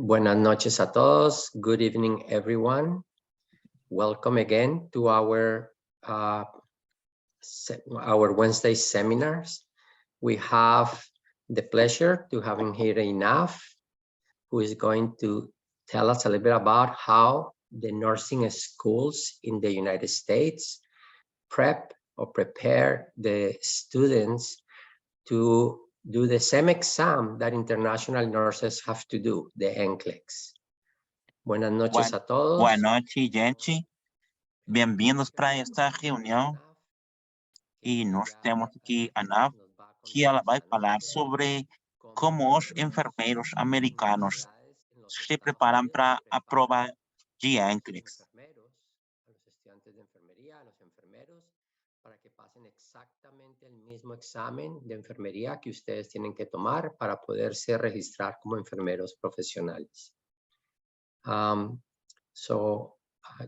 Buenas noches a todos. Good evening, everyone. Welcome again to our Wednesday seminars. We have the pleasure to having here Inaf, who is going to tell us a little bit about how the nursing schools in the United States prepare the students to do the same exam that international nurses have to do, the NCLEX. Buenas noches a todos. Boa noite, gente. Bem-vindos para esta reunião. E nós temos aqui a Nav, que ela vai falar sobre como os enfermeiros americanos se preparam para a prova de NCLEX. Para que pasen exactamente el mismo examen de enfermería que ustedes tienen que tomar para poderse registrar como enfermeros profesionales.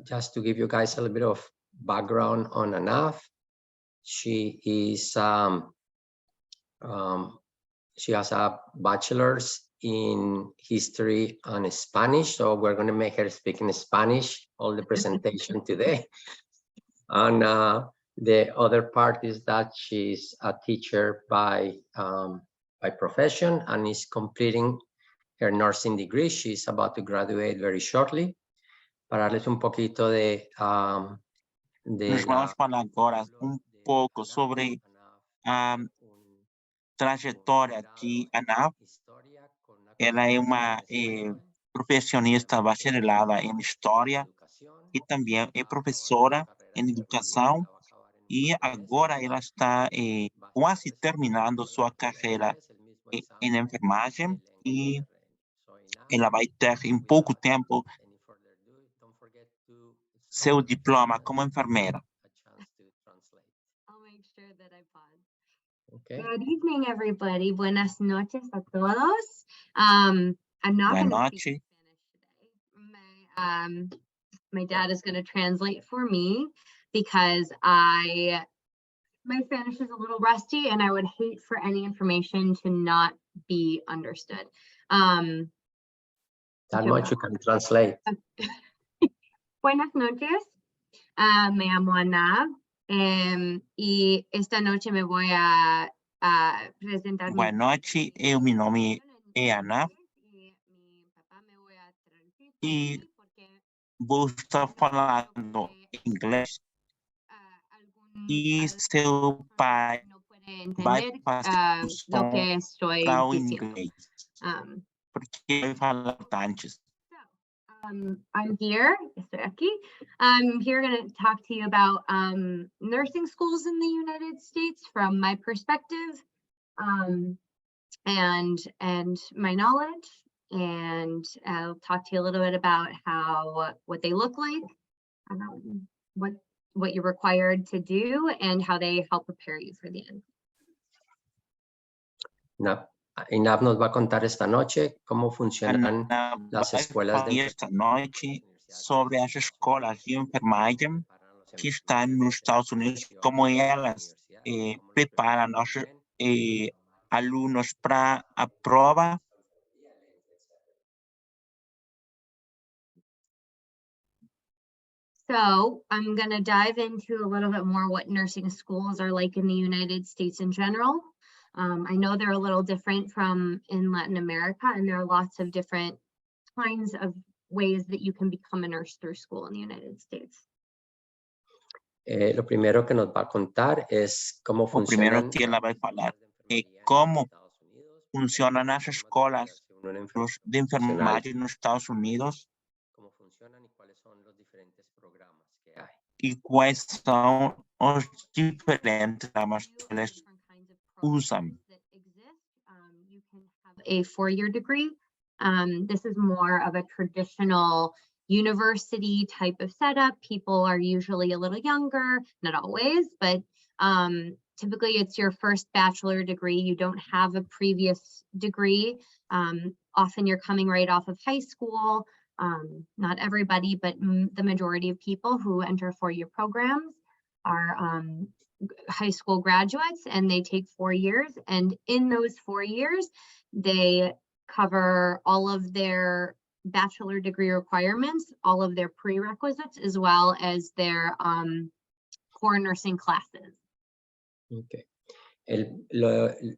Just to give you guys a little bit of background on Anaf, she is she has a bachelor's in history and Spanish, so we're going to make her speak in Spanish all the presentation today. And the other part is that she's a teacher by profession and is completing her nursing degree. She's about to graduate very shortly. Para darles un poquito de... Nós vamos falar agora pouco sobre a trajetória de Anaf. Ela é uma profissionista bacharelada em História e também é professora em Educação. E agora ela está quase terminando sua carreira em enfermagem e ela vai ter em pouco tempo seu diploma como enfermeira. Okay. Good evening, everybody. Buenas noches a todos. I'm not going to speak Spanish today. My dad is going to translate for me because my Spanish is a little rusty and I would hate for any information to not be understood. That much you can translate. Buenas noches. Me llamo Ana. Y esta noche me voy a presentar. Boa noite, meu nome é Ana. E vou estar falando inglês. E seu pai vai passar lo que estoy para o diciendo. inglês. Porque vai falar antes. I'm here, estoy aquí. I'm here going to talk to you about nursing schools in the United States from my perspective and my knowledge. And I'll talk to you a little bit about what they look like, what you're required to do, and how they help prepare you for the end. Inaf nos va a contar esta noche cómo funcionan las escuelas de esta noche sobre as escolas de enfermagem que estão nos Estados Unidos, como elas preparam os alunos para a prova. So I'm going to dive into a little bit more what nursing schools are like in the United States in general. I know they're a little different from in Latin America, and there are lots of different kinds of ways that you can become a nurse through school in the United States. Lo primero que nos va a contar es cómo funcionan. O primero que ela vai falar é como funcionam as escolas de enfermagem nos Estados Unidos e quais são os diferentes programas que eles usam. You can have a 4-year degree. This is more of a traditional university type of setup. People are usually a little younger, not always, but typically it's your first bachelor degree. You don't have a previous degree. Often you're coming right off of high school. Not everybody, but the majority of people who enter 4-year programs are high school graduates, and they take 4 years. And in those 4 years, they cover all of their bachelor degree requirements, all of their prerequisites, as well as their core nursing classes. Okay.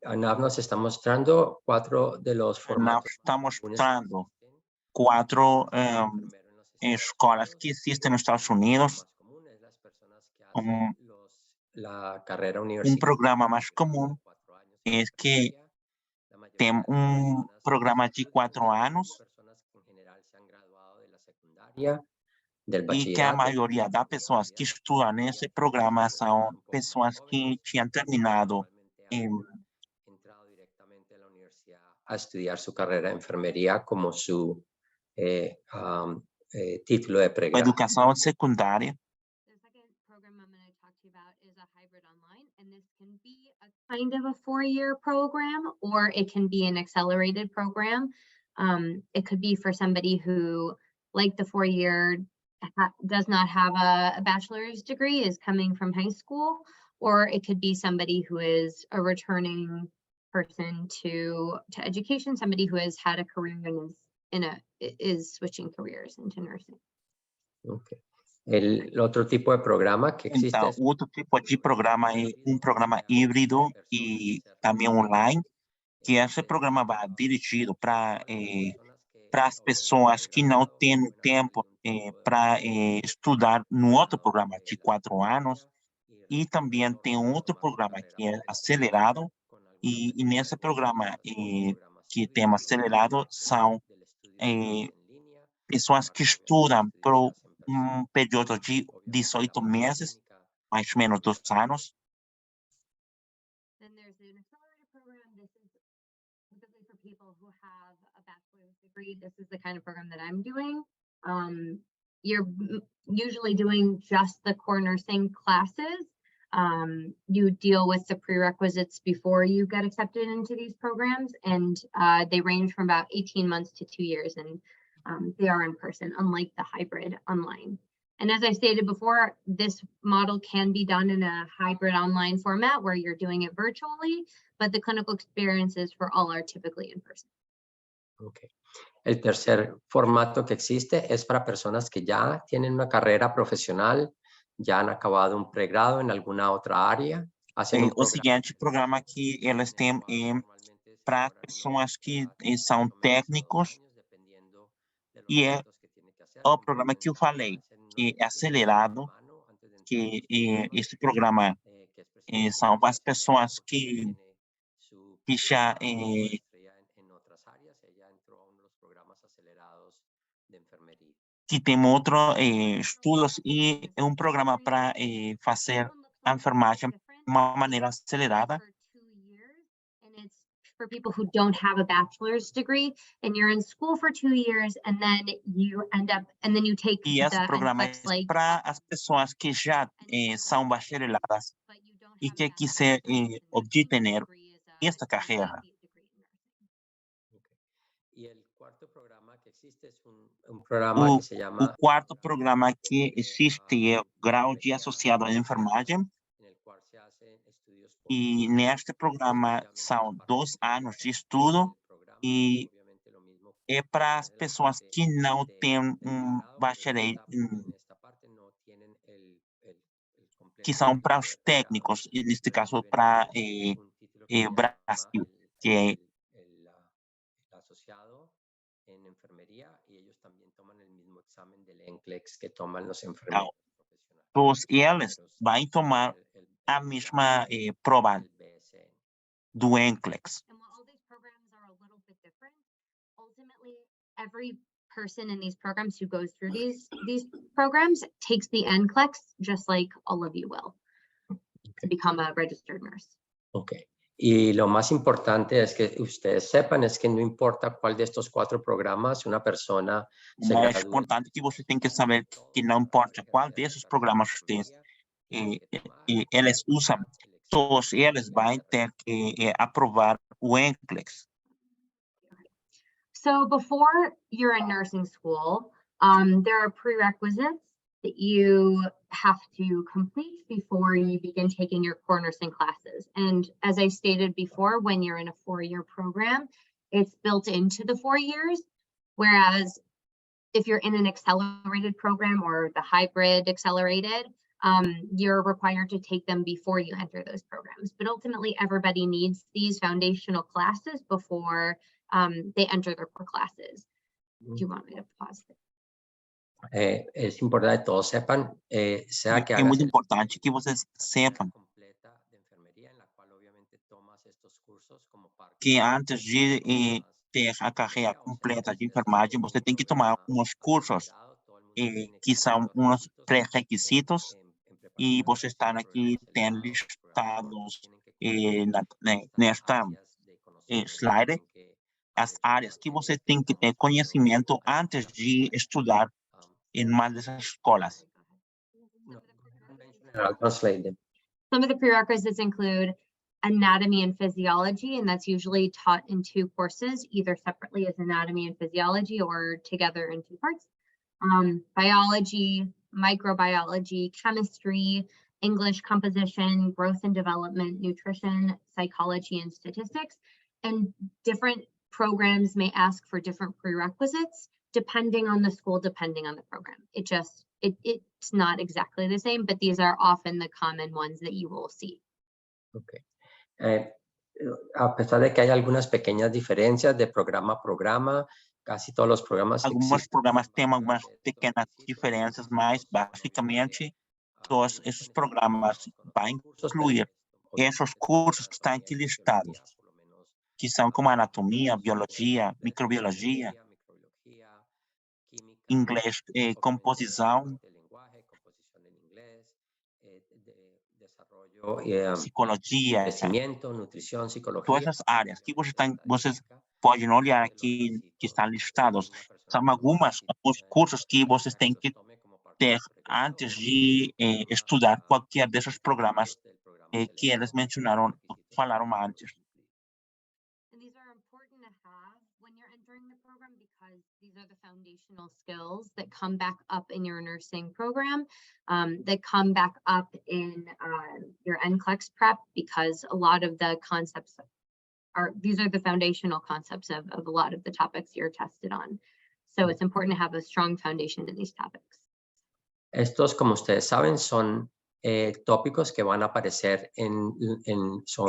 ANAP nos está mostrando 4 de los formatos. Está mostrando 4 escolas que existen nos Estados Unidos. La carrera programa mais comum é que tem programa de 4 anos e que a maioria das pessoas que estudam nesse programa são pessoas que tinham terminado a estudiar su carrera de enfermería como su título de pregrado. Educação secundária. The second program I'm going to talk to you about is a hybrid online, and this can be a kind of a 4-year program, or it can be an accelerated program. It could be for somebody who, like the 4-year, does not have a bachelor's degree, is coming from high school, or it could be somebody who is a returning person to education, somebody who has had a career and is switching careers into nursing. Okay. El otro tipo de programa que existe. Então, outro tipo de programa é programa híbrido e também online, que esse programa vai dirigido para as pessoas que não têm tempo para estudar no outro programa de 4 anos, e também tem outro programa que é acelerado, e nesse programa que tem acelerado são pessoas que estudam por período de 18 meses, mais ou menos 2 anos. Then there's an accelerated program. This is typically for people who have a bachelor's degree. This is the kind of program that I'm doing. You're usually doing just the core nursing classes. You deal with the prerequisites before you get accepted into these programs, and they range from about 18 months to 2 years, and they are in person, unlike the hybrid online. And as I stated before, this model can be done in a hybrid online format where you're doing it virtually, but the clinical experiences for all are typically in person. Okay. El tercer formato que existe es para personas que ya tienen una carrera profesional, ya han acabado un pregrado en alguna otra área. O seguinte programa que eles têm para pessoas que são técnicos, e é o programa que eu falei, que é acelerado, que esse programa são para as pessoas que já que tem outros estudos, e é programa para fazer a enfermagem de uma maneira acelerada. For people who don't have a bachelor's degree, and you're in school for 2 years, and then you end up, and then you take E esse programa é para as pessoas que já são bachareladas e que quiserem obter esta carreira. E o quarto programa que existe é programa que se chama. O quarto programa que existe é o grau de associado em enfermagem. E neste programa são 2 anos de estudo, e é para as pessoas que não têm bacharel, que são para os técnicos, e neste caso para Brasil, que é asociado en enfermería, y ellos también toman el mismo examen del NCLEX que toman los enfermeros profesionales. Todos eles vão tomar a mesma prova do NCLEX. And while all these programs are a little bit different, ultimately every person in these programs who goes through these programs takes the NCLEX, just like all of you will, to become a registered nurse. Okay. Y lo más importante es que ustedes sepan es que no importa cuál de estos 4 programas una persona se gradúe. O mais importante que você tem que saber que não importa qual desses programas vocês eles usam, todos eles vão ter que aprovar o NCLEX. So before you're in nursing school, there are prerequisites that you have to complete before you begin taking your core nursing classes. And as I stated before, when you're in a 4-year program, it's built into the 4 years, whereas if you're in an accelerated program or the hybrid accelerated, you're required to take them before you enter those programs. But ultimately, everybody needs these foundational classes before they enter their core classes. Do you want me to pause there? Es importante que todos sepan, sea que É hagas muito el importante que vocês sepam completa de enfermería, en la cual obviamente tomas estos cursos como parte que antes de ter a carreira completa de enfermagem, você tem que tomar uns cursos que são uns pré-requisitos e vocês estão aqui tendo listados nesta slide as áreas que você tem que ter conhecimento antes de estudar em uma dessas escolas. I'll translate them. Some of the prerequisites include anatomy and physiology, and that's usually taught in 2 courses, either separately as anatomy and physiology or together in 2 parts. Biology, microbiology, chemistry, English composition, growth and development, nutrition, psychology, and statistics. And different programs may ask for different prerequisites depending on the school, depending on the program. It's not exactly the same, but these are often the common ones that you will see. Okay. A pesar de que hay algunas pequeñas diferencias de programa a programa, casi todos los programas Alguns programas têm algumas pequenas diferenças, mas basicamente todos esses programas vão incluir esses cursos que estão aqui listados, que são como anatomia, biologia, microbiologia, inglês, composição, psicologia, nutrição, psicologia. Todas essas áreas que vocês podem olhar aqui que estão listados, são alguns cursos que vocês têm que ter antes de estudar qualquer desses programas que eles mencionaram, falaram antes. And these are important to have when you're entering the program because these are the foundational skills that come back up in your nursing program, that come back up in your NCLEX prep, because a lot of the concepts these are the foundational concepts of a lot of the topics you're tested on. So it's important to have a strong foundation in these topics. Estos, como ustedes saben, son tópicos que van a aparecer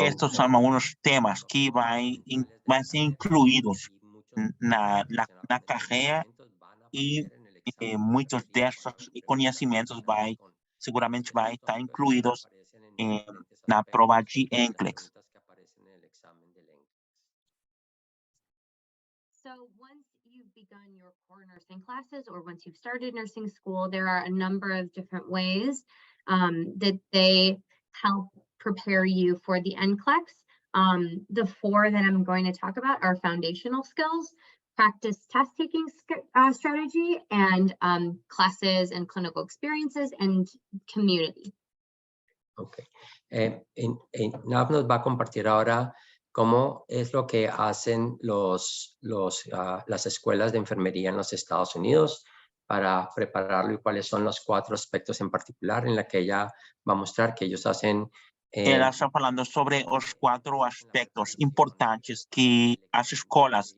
Estos são alguns temas que vão ser incluídos na carreira e muitos desses conhecimentos seguramente vai estar incluídos na prova de NCLEX. So once you've begun your core nursing classes or once you've started nursing school, there are a number of different ways that they help prepare you for the NCLEX. The 4 that I'm going to talk about are foundational skills, practice test taking strategy, and classes and clinical experiences and community. Okay. Nav nos va a compartir ahora cómo es lo que hacen las escuelas de enfermería en los Estados Unidos para prepararlo y cuáles son los 4 aspectos en particular en la que ella va a mostrar que ellos hacen. Ela está falando sobre os 4 aspectos importantes que as escolas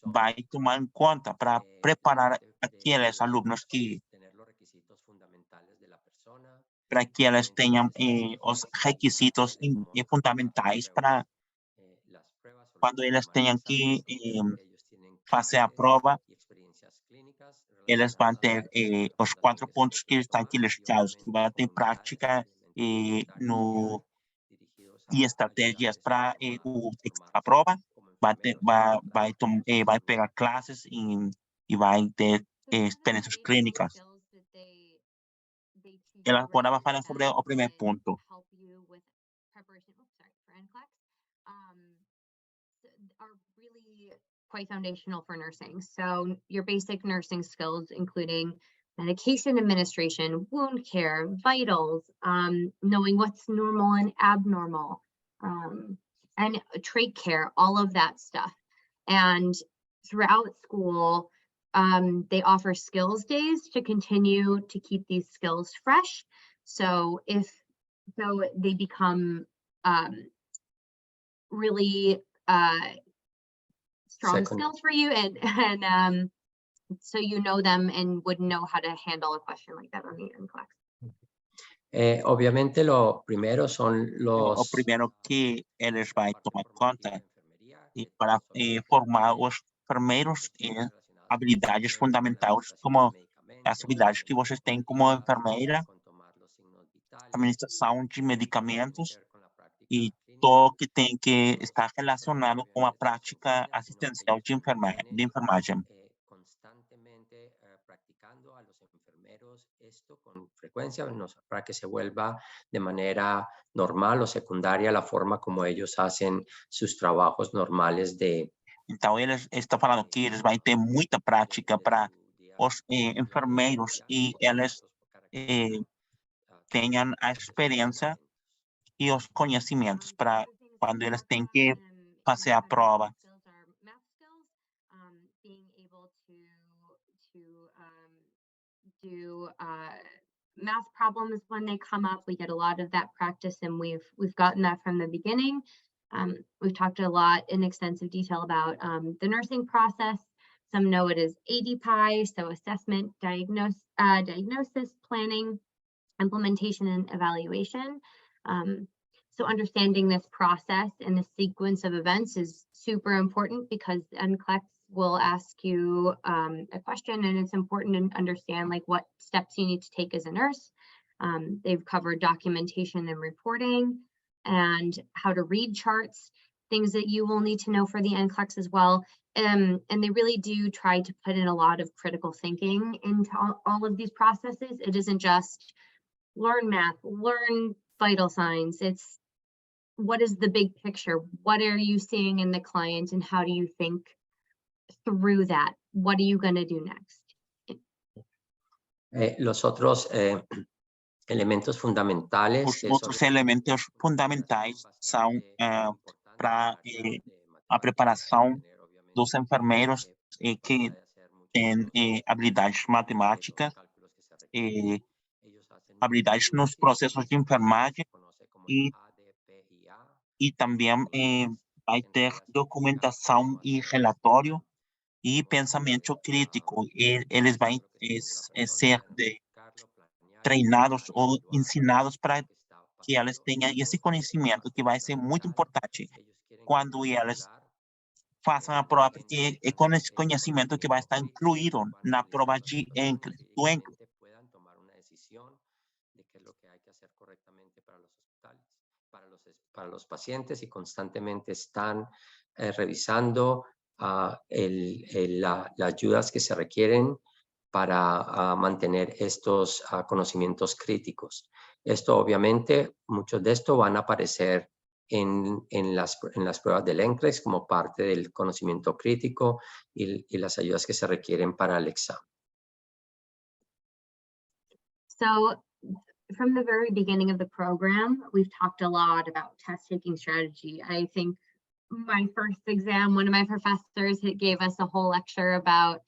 vai tomar em conta para preparar aqueles alunos para que elas tenham os requisitos fundamentais para quando elas tenham que fazer a prova, elas vão ter os 4 pontos que estão aqui listados, que vai ter prática e estratégias para a prova, vai pegar classes e vai ter experiências clínicas. Ela agora vai falar sobre o primeiro ponto. Are really quite foundational for nursing. So your basic nursing skills, including medication administration, wound care, vitals, knowing what's normal and abnormal, and trach care, all of that stuff. And throughout school, they offer skills days to continue to keep these skills fresh. So they become really strong skills for you, and so you know them and would know how to handle a question like that on the NCLEX. Obviamente lo primero son O los... primeiro que eles vai tomar conta e para formar os enfermeiros habilidades fundamentais, como as habilidades que vocês têm como enfermeira, administração de medicamentos e tudo que tem que estar relacionado com a prática assistencial de enfermagem. Constantemente practicando a los enfermeros esto con frecuencia para que se vuelva de manera normal o secundaria la forma como ellos hacen sus trabajos normales de... Então, eles estão falando que eles vão ter muita prática para os enfermeiros e eles tenham a experiência e os conhecimentos para quando eles têm que fazer a prova. Do math problems when they come up. We get a lot of that practice, and we've gotten that from the beginning. We've talked a lot in extensive detail about the nursing process. Some know it as ADPI, so assessment, diagnosis, planning, implementation, and evaluation. So understanding this process and the sequence of events is super important because NCLEX will ask you a question, and it's important to understand like what steps you need to take as a nurse. They've covered documentation and reporting and how to read charts, things that you will need to know for the NCLEX as well. And they really do try to put in a lot of critical thinking into all of these processes. It isn't just learn math, learn vital signs. It's what is the big picture? What are you seeing in the client, and how do you think through that? What are you going to do next? Los otros elementos fundamentales. Os outros elementos fundamentais são para a preparação dos enfermeiros que têm habilidades matemáticas, habilidades nos processos de enfermagem e também vai ter documentação e relatório e pensamento crítico. Eles vão ser treinados ou ensinados para que eles tenham esse conhecimento que vai ser muito importante quando eles façam a prova, porque é com esse conhecimento que vai estar incluído na prova de NCLEX. Puedan tomar una decisión de qué es lo que hay que hacer correctamente para los hospitales, para los pacientes, y constantemente están revisando las ayudas que se requieren para mantener estos conocimientos críticos. Esto obviamente, muchos de estos van a aparecer en las pruebas del NCLEX como parte del conocimiento crítico y las ayudas que se requieren para el examen. So from the very beginning of the program, we've talked a lot about test-taking strategy. I think my first exam, one of my professors gave us a whole lecture about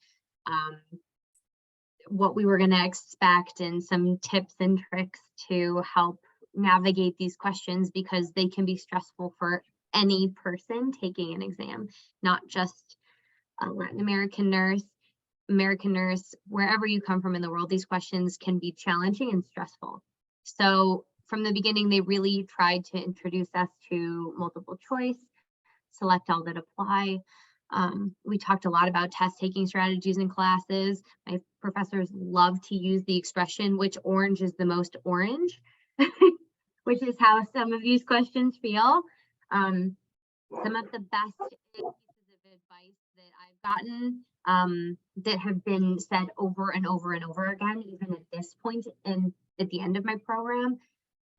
what we were going to expect and some tips and tricks to help navigate these questions, because they can be stressful for any person taking an exam, not just a Latin American nurse, wherever you come from in the world. These questions can be challenging and stressful. So from the beginning, they really tried to introduce us to multiple choice, select all that apply. We talked a lot about test-taking strategies in classes. My professors love to use the expression, which orange is the most orange, which is how some of these questions feel. Some of the best pieces of advice that I've gotten that have been said over and over and over again, even at this point and at the end of my program,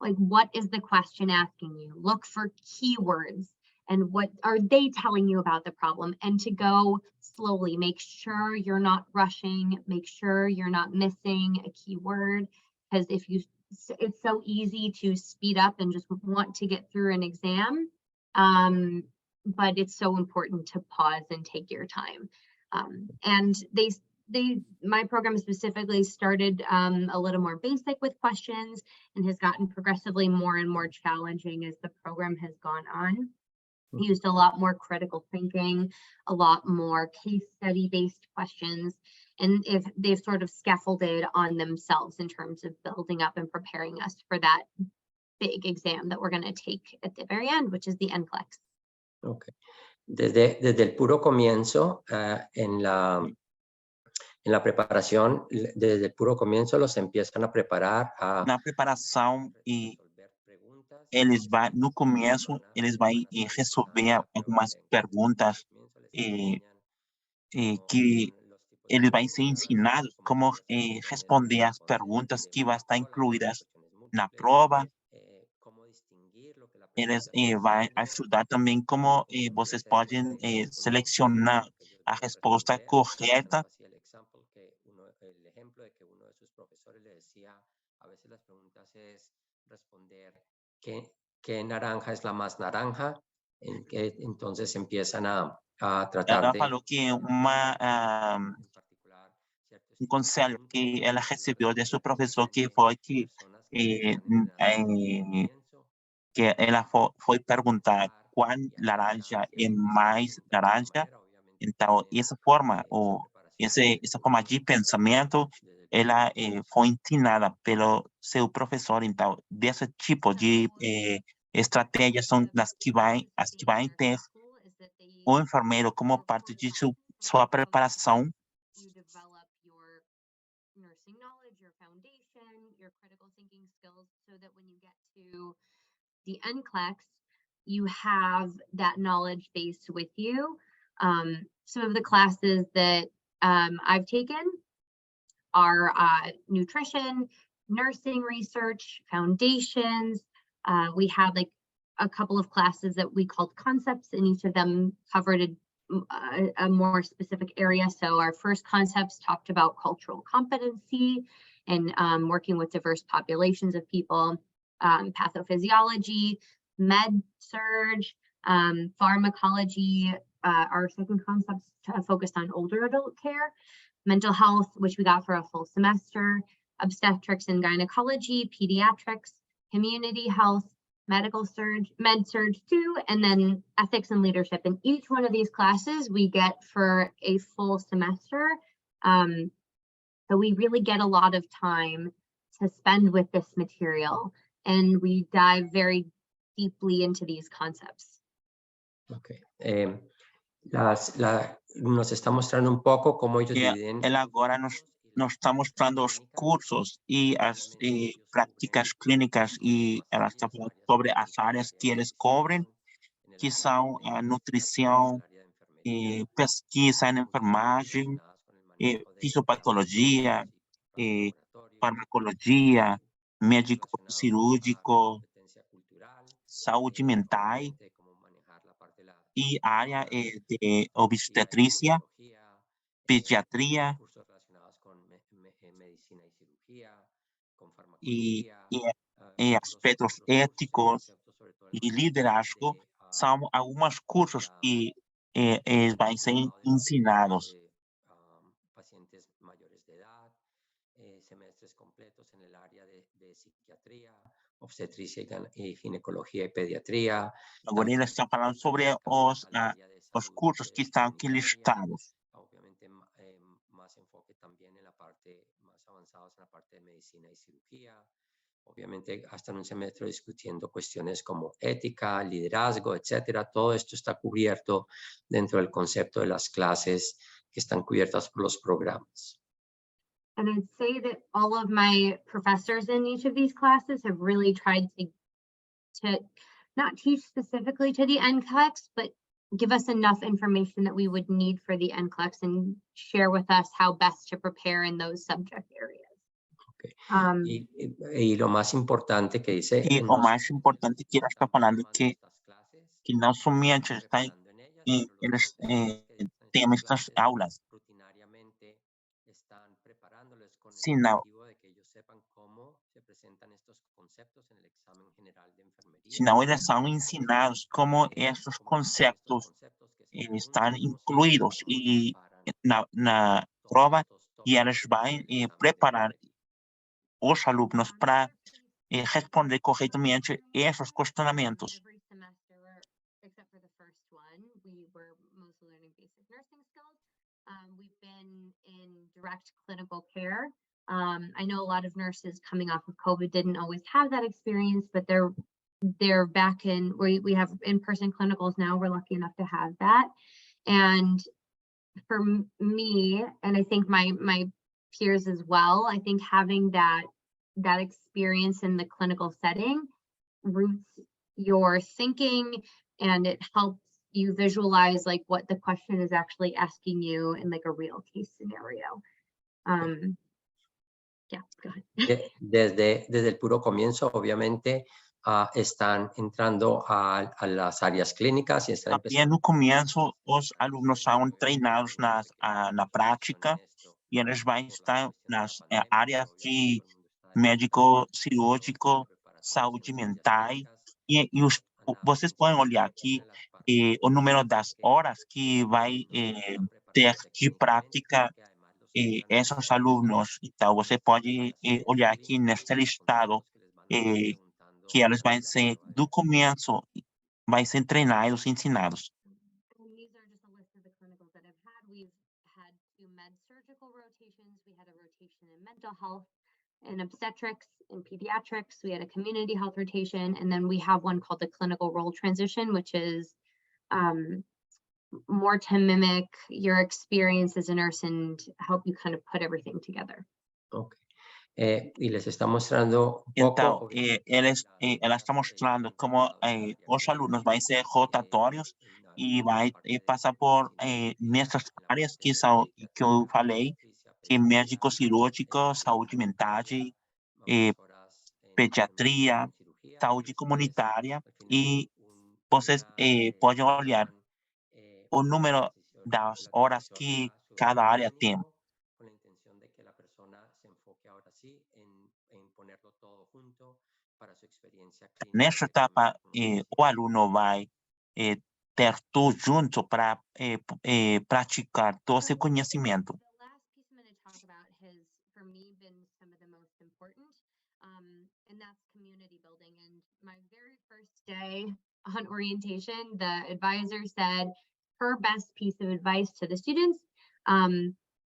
like, what is the question asking you? Look for keywords. And what are they telling you about the problem? And to go slowly, make sure you're not rushing, make sure you're not missing a keyword, because it's so easy to speed up and just want to get through an exam. But it's so important to pause and take your time. And my program specifically started a little more basic with questions and has gotten progressively more and more challenging as the program has gone on. used a lot more critical thinking, a lot more case study based questions, and if they've sort of scaffolded on themselves in terms of building up and preparing us for that big exam that we're going to take at the very end, which is the NCLEX. Okay. Desde el puro comienzo, en la preparación, desde el puro comienzo los empiezan a preparar a Na preparação, eles vão, no começo, eles vão resolver algumas perguntas que eles vão ser ensinados como responder as perguntas que vão estar incluídas na prova. Eles vão ajudar também como vocês podem selecionar a resposta correta. El ejemplo de que uno de sus profesores le decía, a veces las preguntas es responder qué naranja es la más naranja, entonces empiezan a tratar Ela de... falou que conselho que ela recebeu de seu professor que foi que ela foi perguntar qual laranja é mais laranja. Então, essa forma de pensamento, ela foi ensinada pelo seu professor. Então, desse tipo de estratégias são as que vai ter o enfermeiro como parte de sua preparação. You develop your nursing knowledge, your foundation, your critical thinking skills, so that when you get to the NCLEX, you have that knowledge base with you. Some of the classes that I've taken are nutrition, nursing research, foundations. We had like a couple of classes that we called concepts, and each of them covered a more specific area. So our first concepts talked about cultural competency and working with diverse populations of people, pathophysiology, med surge, pharmacology. Our second concepts focused on older adult care, mental health, which we got for a full semester, obstetrics and gynecology, pediatrics, community health, medical surge, med surge 2, and then ethics and leadership. And each one of these classes we get for a full semester. So we really get a lot of time to spend with this material, and we dive very deeply into these concepts. Okay. Nos está mostrando un poco cómo ellos dividen. Ela agora nos está mostrando os cursos e as práticas clínicas, e ela está falando sobre as áreas que eles cobrem, que são a nutrição, pesquisa em enfermagem, fisiopatologia, farmacologia, médico cirúrgico, saúde mental e área de obstetrícia, pediatria e aspectos éticos e liderazgo. São alguns cursos que vão ser ensinados. Pacientes mayores de edad, semestres completos en el área de psiquiatría, obstetricia y ginecología y pediatría. Agora eles estão falando sobre os cursos que estão aqui listados. Obviamente más enfoque también en la parte más avanzados en la parte de medicina y cirugía. Obviamente hasta en un semestre discutiendo cuestiones como ética, liderazgo, etcétera. Todo esto está cubierto dentro del concepto de las clases que están cubiertas por los programas. And I'd say that all of my professors in each of these classes have really tried to not teach specifically to the NCLEX, but give us enough information that we would need for the NCLEX and share with us how best to prepare in those subject areas. Okay. Y lo más importante que dice... E o mais importante que ela está falando que não somente eles têm estas aulas, están preparándoles con el objetivo de que ellos sepan cómo se presentan estos conceptos en el examen general de enfermería. Senão eles são ensinados como estes conceitos estão incluídos na prova, e eles vão preparar os alunos para responder corretamente esses questionamentos. nursing skills. We've been in direct clinical care. I know a lot of nurses coming off of COVID didn't always have that experience, but they're back in, we have in-person clinicals now. We're lucky enough to have that. And for me, and I think my peers as well, I think having that experience in the clinical setting roots your thinking, and it helps you visualize like what the question is actually asking you in like a real case scenario. Yeah, go ahead. Desde el puro comienzo, obviamente, están entrando a las áreas clínicas y están Também no começo, os alunos são treinados na prática e eles vão estar nas áreas de médico cirúrgico, saúde mental, e vocês podem olhar aqui o número das horas que vai ter de prática esses alunos. Então, você pode olhar aqui neste listado que eles vão ser, do começo, vai ser treinados, ensinados. And these are just a list of the clinicals that I've had. We've had 2 med surgical rotations. We had a rotation in mental health, in obstetrics, in pediatrics. We had a community health rotation, and then we have one called the clinical role transition, which is more to mimic your experience as a nurse and help you kind of put everything together. Okay. Y les está mostrando un Então, poco. ela está mostrando como os alunos vão ser rotatórios e vai passar por nessas áreas que eu falei, que é médico cirúrgico, saúde mental, pediatria, saúde comunitária, e vocês podem olhar o número das horas que cada área tem. Con la intención de que la persona se enfoque ahora sí en ponerlo todo junto para su experiencia clínica. Nesta etapa, o aluno vai ter tudo junto para praticar todo esse conhecimento. The last piece I'm going to talk about has, for me, been some of the most important, and that's community building. And my very first day on orientation, the advisor said her best piece of advice to the students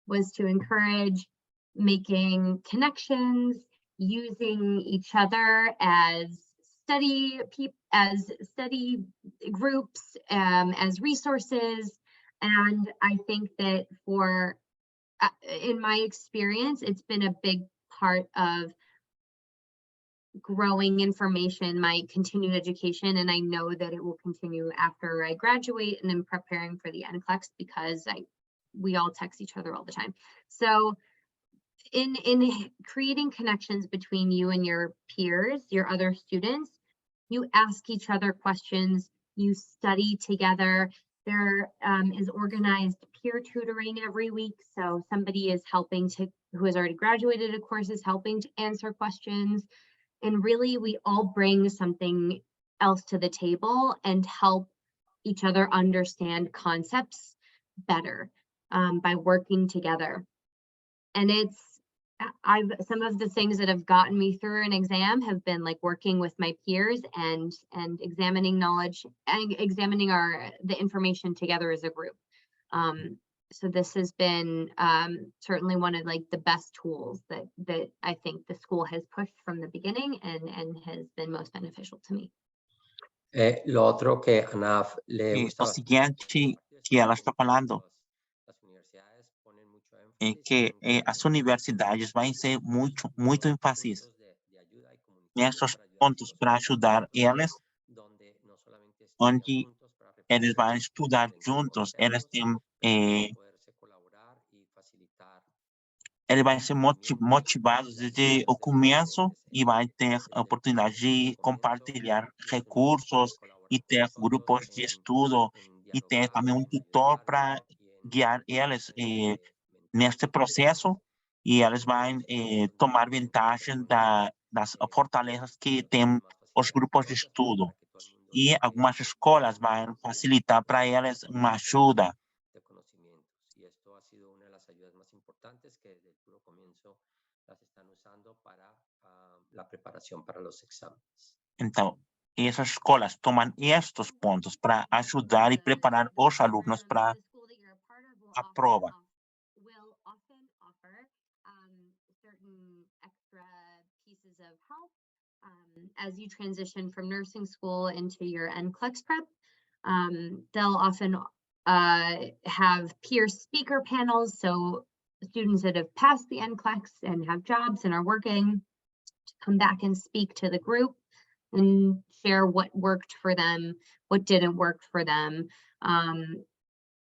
was to encourage making connections, using each other as study groups, as resources. And I think that in my experience, it's been a big part of growing information, my continued education, and I know that it will continue after I graduate and I'm preparing for the NCLEX, because we all text each other all the time. So in creating connections between you and your peers, your other students, you ask each other questions, you study together. There is organized peer tutoring every week. So somebody is helping who has already graduated a course is helping to answer questions. And really, we all bring something else to the table and help each other understand concepts better by working together. And some of the things that have gotten me through an exam have been like working with my peers and examining knowledge and examining the information together as a group. So this has been certainly one of like the best tools that I think the school has pushed from the beginning and has been most beneficial to me. Lo otro que ANAF le gusta O seguinte que ela está falando é que as universidades vão ser muito ênfase nesses pontos para ajudar eles, onde eles vão estudar juntos, eles vão ser motivados desde o começo e vão ter a oportunidade de compartilhar recursos e ter grupos de estudo e ter também um tutor para guiar eles neste processo, e eles vão tomar vantagem das fortalezas que tem os grupos de estudo. E algumas escolas vão facilitar para eles uma ajuda. de conocimientos. Y esto ha sido una de las ayudas más importantes que desde el puro comienzo las están usando para la preparación para los exámenes. Então, essas escolas tomam estes pontos para ajudar e preparar os alunos para a prova. Will often offer certain extra pieces of help as you transition from nursing school into your NCLEX prep. They'll often have peer speaker panels, so students that have passed the NCLEX and have jobs and are working to come back and speak to the group and share what worked for them, what didn't work for them.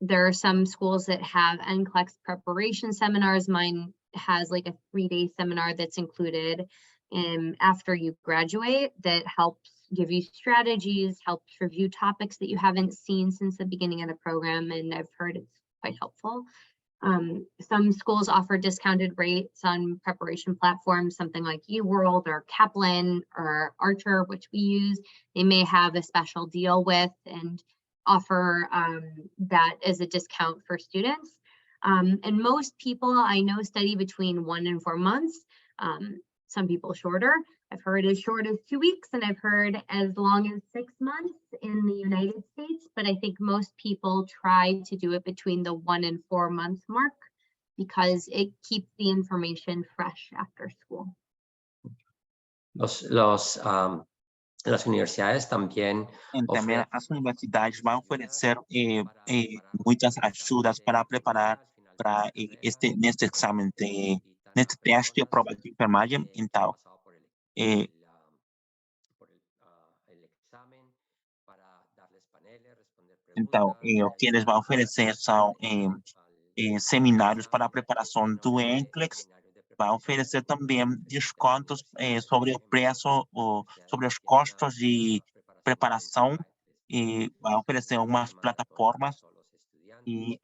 There are some schools that have NCLEX preparation seminars. Mine has like a 3-day seminar that's included after you graduate that helps give you strategies, helps review topics that you haven't seen since the beginning of the program, and I've heard it's quite helpful. Some schools offer discounted rates on preparation platforms, something like UWorld or Kaplan or Archer, which we use. They may have a special deal with and offer that as a discount for students. And most people I know study between 1 and 4 months. Some people shorter. I've heard as short as 2 weeks, and I've heard as long as 6 months in the United States, but I think most people try to do it between the 1 and 4 month mark because it keeps the information fresh after school. Las universidades también Também as universidades vão oferecer muitas ajudas para preparar para neste exame, neste teste de prova de enfermagem. Então, o que eles vão oferecer são seminários para a preparação do NCLEX, vai oferecer também descontos sobre o preço, sobre os custos de preparação, e vai oferecer algumas plataformas. E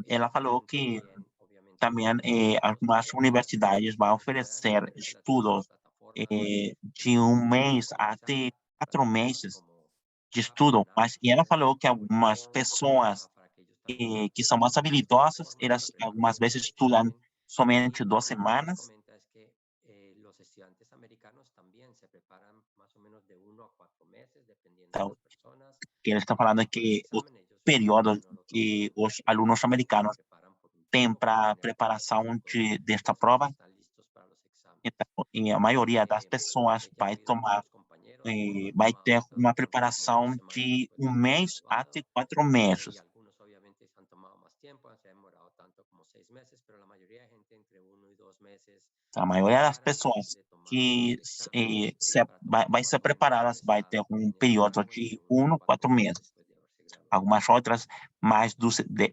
ela falou que também algumas universidades vão oferecer estudos de 1 mês até 4 meses de estudo, mas ela falou que algumas pessoas que são mais habilidosas, elas algumas vezes estudam somente 2 semanas. Então, ele está falando que o período que os alunos americanos têm para preparação desta prova, então, a maioria das pessoas vai ter uma preparação de 1 mês até 4 meses. A maioria das pessoas que vai ser preparadas vai ter um período de 1 a 4 meses. Algumas outras mais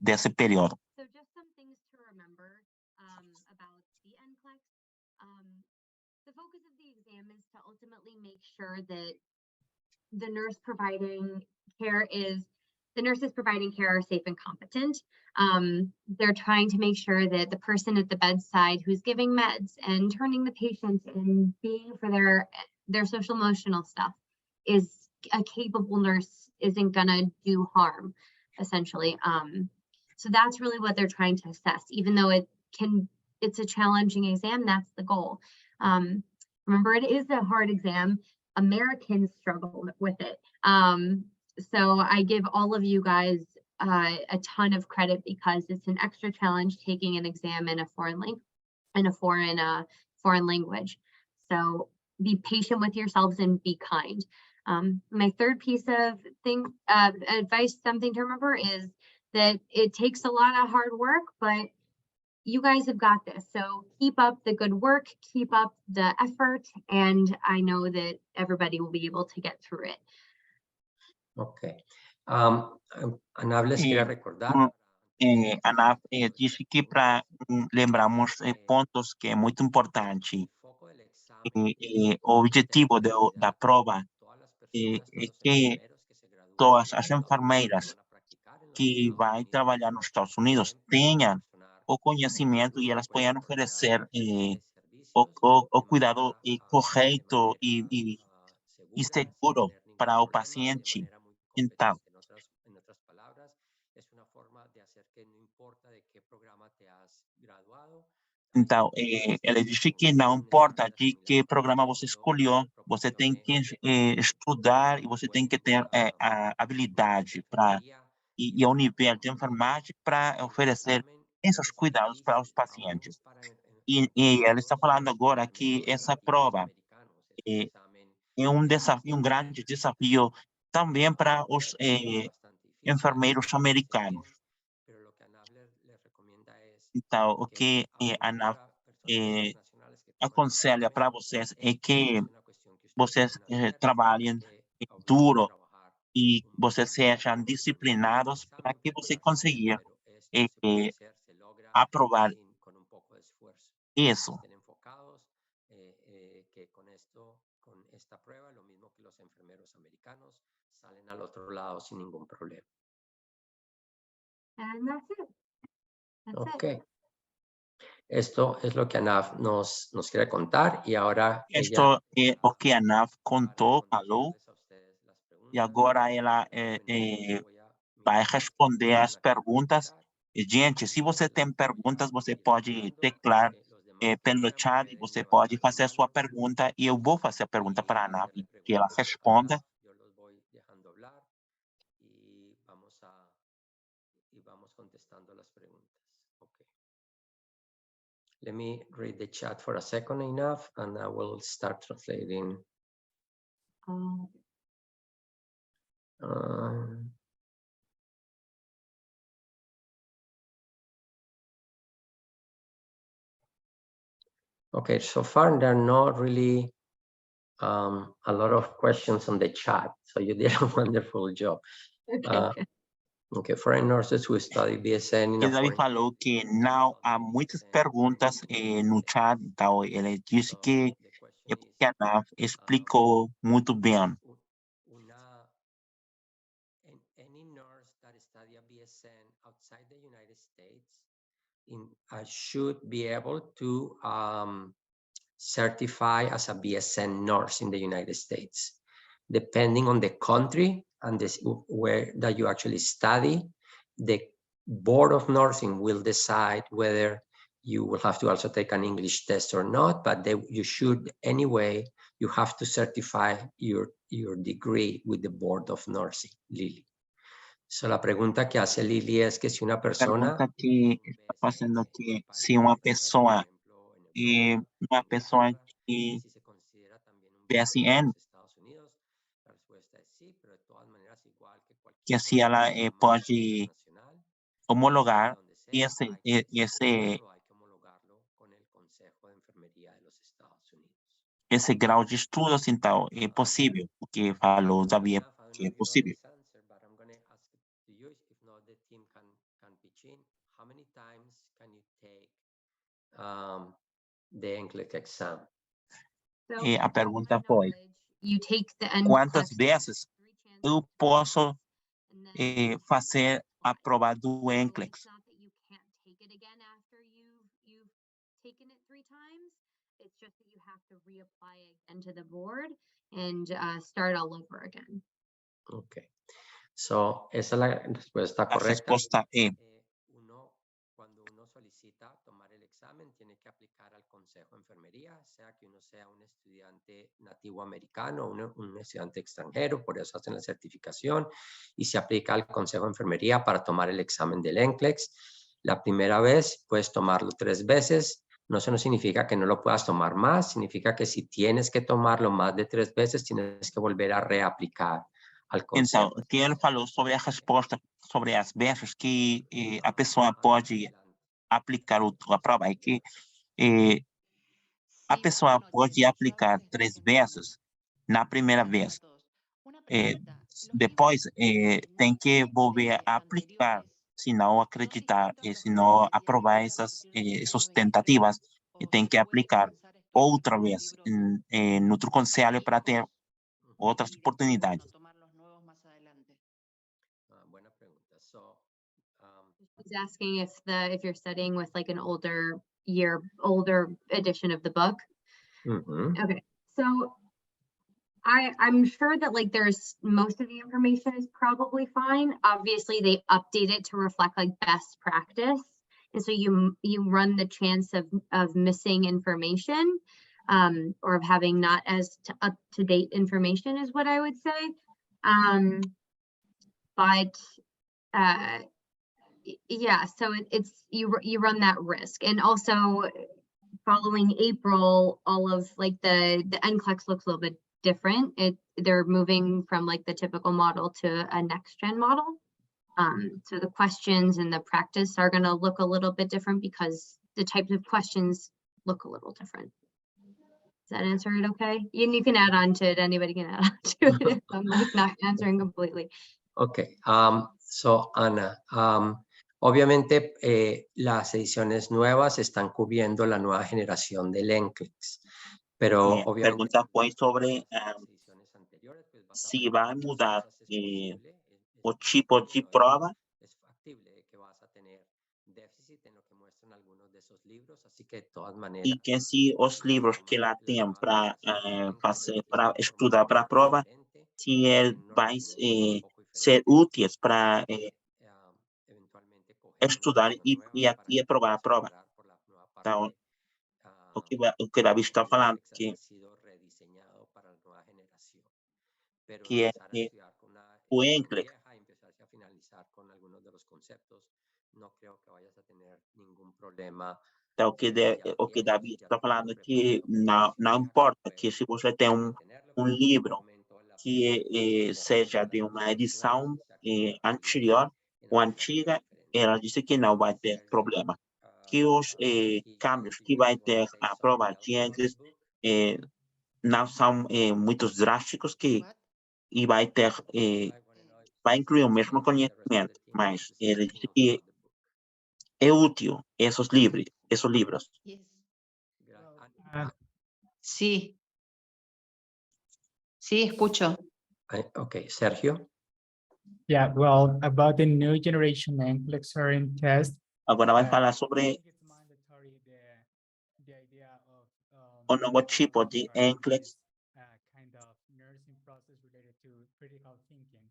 desse período. So just some things to remember about the NCLEX. The focus of the exam is to ultimately make sure that the nurses providing care are safe and competent. They're trying to make sure that the person at the bedside who's giving meds and turning the patient and being for their social emotional stuff is a capable nurse, isn't gonna do harm, essentially. So that's really what they're trying to assess, even though it's a challenging exam, that's the goal. Remember, it is a hard exam. Americans struggle with it. So I give all of you guys a ton of credit because it's an extra challenge taking an exam in a foreign language. So be patient with yourselves and be kind. My third piece of advice, something to remember, is that it takes a lot of hard work, but you guys have got this. So keep up the good work, keep up the effort, and I know that everybody will be able to get through it. Okay. Ana les quería recordar. Ana disse que para lembrarmos pontos que é muito importante. O objetivo da prova é que todas as enfermeiras que vai trabalhar nos Estados Unidos tenham o conhecimento e elas possam oferecer o cuidado correto e seguro para o paciente. Então, ela disse que não importa de que programa você escolheu, você tem que estudar e você tem que ter a habilidade e o nível de enfermagem para oferecer esses cuidados para os pacientes. E ela está falando agora que essa prova é desafio, grande desafio também para os enfermeiros americanos. Então, o que a ANAF aconselha para vocês é que vocês trabalhem duro e vocês sejam disciplinados para que você consiga aprovar isso. Que con esto, con esta prueba, lo mismo que los enfermeros americanos, salen al otro lado sin ningún problema. And that's it. That's Ok. it. Esto es lo que ANAF nos quiere contar y ahora Esto é o que a ANAF contou, falou, e agora ela vai responder as perguntas. Gente, se você tem perguntas, você pode teclar pelo chat, você pode fazer a sua pergunta e eu vou fazer a pergunta para a ANAF, que ela responda. y vamos contestando las preguntas. Okay. Let me read the chat for a second enough, and I will start translating. Okay, so far there are not really a lot of questions on the chat, so you did a wonderful job. Okay, foreign nurses who study BSN in E Davi falou que não há muitas perguntas no chat, então ele disse que é porque a ANAF explicou muito bem. Any nurse that study a BSN outside the United States should be able to certify as a BSN nurse in the United States. Depending on the country and where that you actually study, the Board of Nursing will decide whether you will have to also take an English test or not, but you should anyway, you have to certify your degree with the Board of Nursing, Lily. So la pregunta que hace Lily es que si una persona... Pergunta que está fazendo que se uma pessoa que BSN, que se ela pode homologar esse grau de estudos, então é possível, porque falou Davi que é possível. How many times can you take the NCLEX exam? E a pergunta foi: quantas vezes eu posso fazer a prova do NCLEX? It's just that you have to reapply again to the board and start all over again. Okay. So, esa es la respuesta correcta. La respuesta es: cuando uno solicita tomar el examen, tiene que aplicar al Consejo de Enfermería, sea que uno sea un estudiante nativo americano o un estudiante extranjero, por eso hacen la certificación, y se aplica al Consejo de Enfermería para tomar el examen del NCLEX. La primera vez puedes tomarlo 3 veces. No, eso no significa que no lo puedas tomar más, significa que si tienes que tomarlo más de 3 veces, tienes que volver a reaplicar al consejo. Então, que ele falou sobre a resposta, sobre as vezes que a pessoa pode aplicar a prova, é que a pessoa pode aplicar 3 vezes na primeira vez. Depois, tem que volver a aplicar, se não acreditar, se não aprovar essas tentativas, tem que aplicar outra vez em outro conselho para ter outras oportunidades. Buena pregunta. So, he's asking if you're studying with like an older edition of the book. Okay, so I'm sure that like there's most of the information is probably fine. Obviously, they update it to reflect like best practice, and so you run the chance of missing information or of having not as up to date information is what I would say. But Yeah, so it's you run that risk. And also following April, all of like the NCLEX looks a little bit different. They're moving from like the typical model to a next gen model. So the questions and the practice are going to look a little bit different because the types of questions look a little different. Does that answer it okay? And you can add on to it. Anybody can add on to it if I'm like not answering completely. Okay, so Ana, obviamente las ediciones nuevas están cubriendo la nueva generación del NCLEX, pero obviamente pregunta fue sobre las ediciones anteriores, pues, si va a mudar cosas es posible, o tipo de prova. es factible que vas a tener déficit en lo que muestran algunos de esos libros, así que de todas maneras. E que se os livros que lá tem para estudar para a prova, se ele vai ser úteis para estudar e aprovar a prova. Então, o que Davi está falando, que é o NCLEX. Então, o que Davi está falando que não importa que se você tem um livro que seja de uma edição anterior ou antiga, ela disse que não vai ter problema. Que os câmbios que vai ter a prova de inglês não são muito drásticos e vai incluir o mesmo conhecimento, mas ele disse que é útil esos libros. Sí. Sí, escucho. Okay, Sergio. Yeah, well, about the new generation NCLEX-RN test. Agora vai falar sobre o novo tipo de NCLEX. Kind of nursing process related to critical thinking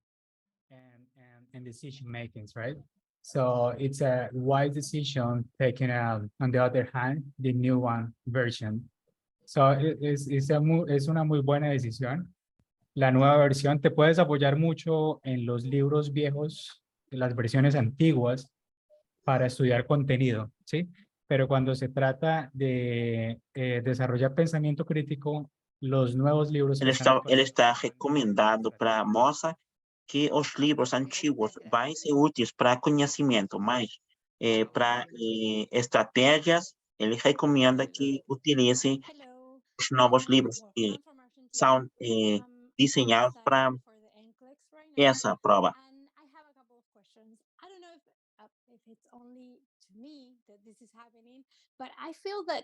and decision makings, right? So it's a wise decision taken on the other hand, the new one version. So es una muy buena decisión. La nueva versión te puedes apoyar mucho en los libros viejos, en las versiones antiguas, para estudiar contenido, ¿sí? Pero cuando se trata de desarrollar pensamiento crítico, los nuevos libros... Ele está recomendando para a moça que os livros antigos vão ser úteis para conhecimento, mas para estratégias, ele recomenda que utilize os novos livros que são desenhados para essa prova. It's only to me that this is happening, but I feel that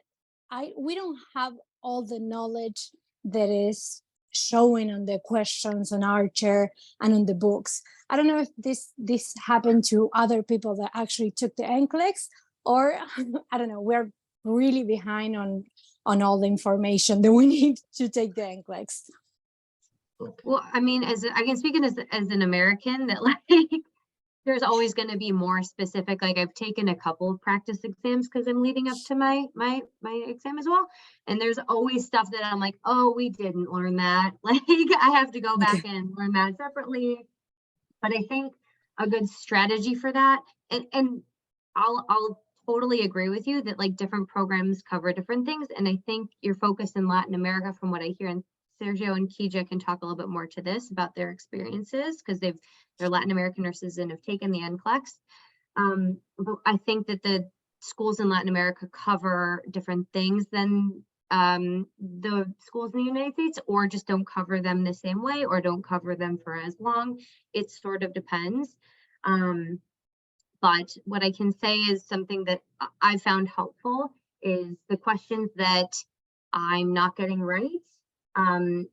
we don't have all the knowledge that is showing on the questions on Archer and on the books. I don't know if this happened to other people that actually took the NCLEX, or I don't know, we're really behind on all the information that we need to take the NCLEX. Well, I mean, I can speak as an American that like there's always going to be more specific. Like I've taken a couple of practice exams because I'm leading up to my exam as well. And there's always stuff that I'm like, oh, we didn't learn that. Like I have to go back and learn that separately. But I think a good strategy for that, and I'll totally agree with you that like different programs cover different things. And I think your focus in Latin America, from what I hear, and Sergio and Kija can talk a little bit more to this about their experiences because they're Latin American nurses and have taken the NCLEX. But I think that the schools in Latin America cover different things than the schools in the United States, or just don't cover them the same way, or don't cover them for as long. It sort of depends. But what I can say is something that I found helpful is the questions that I'm not getting right.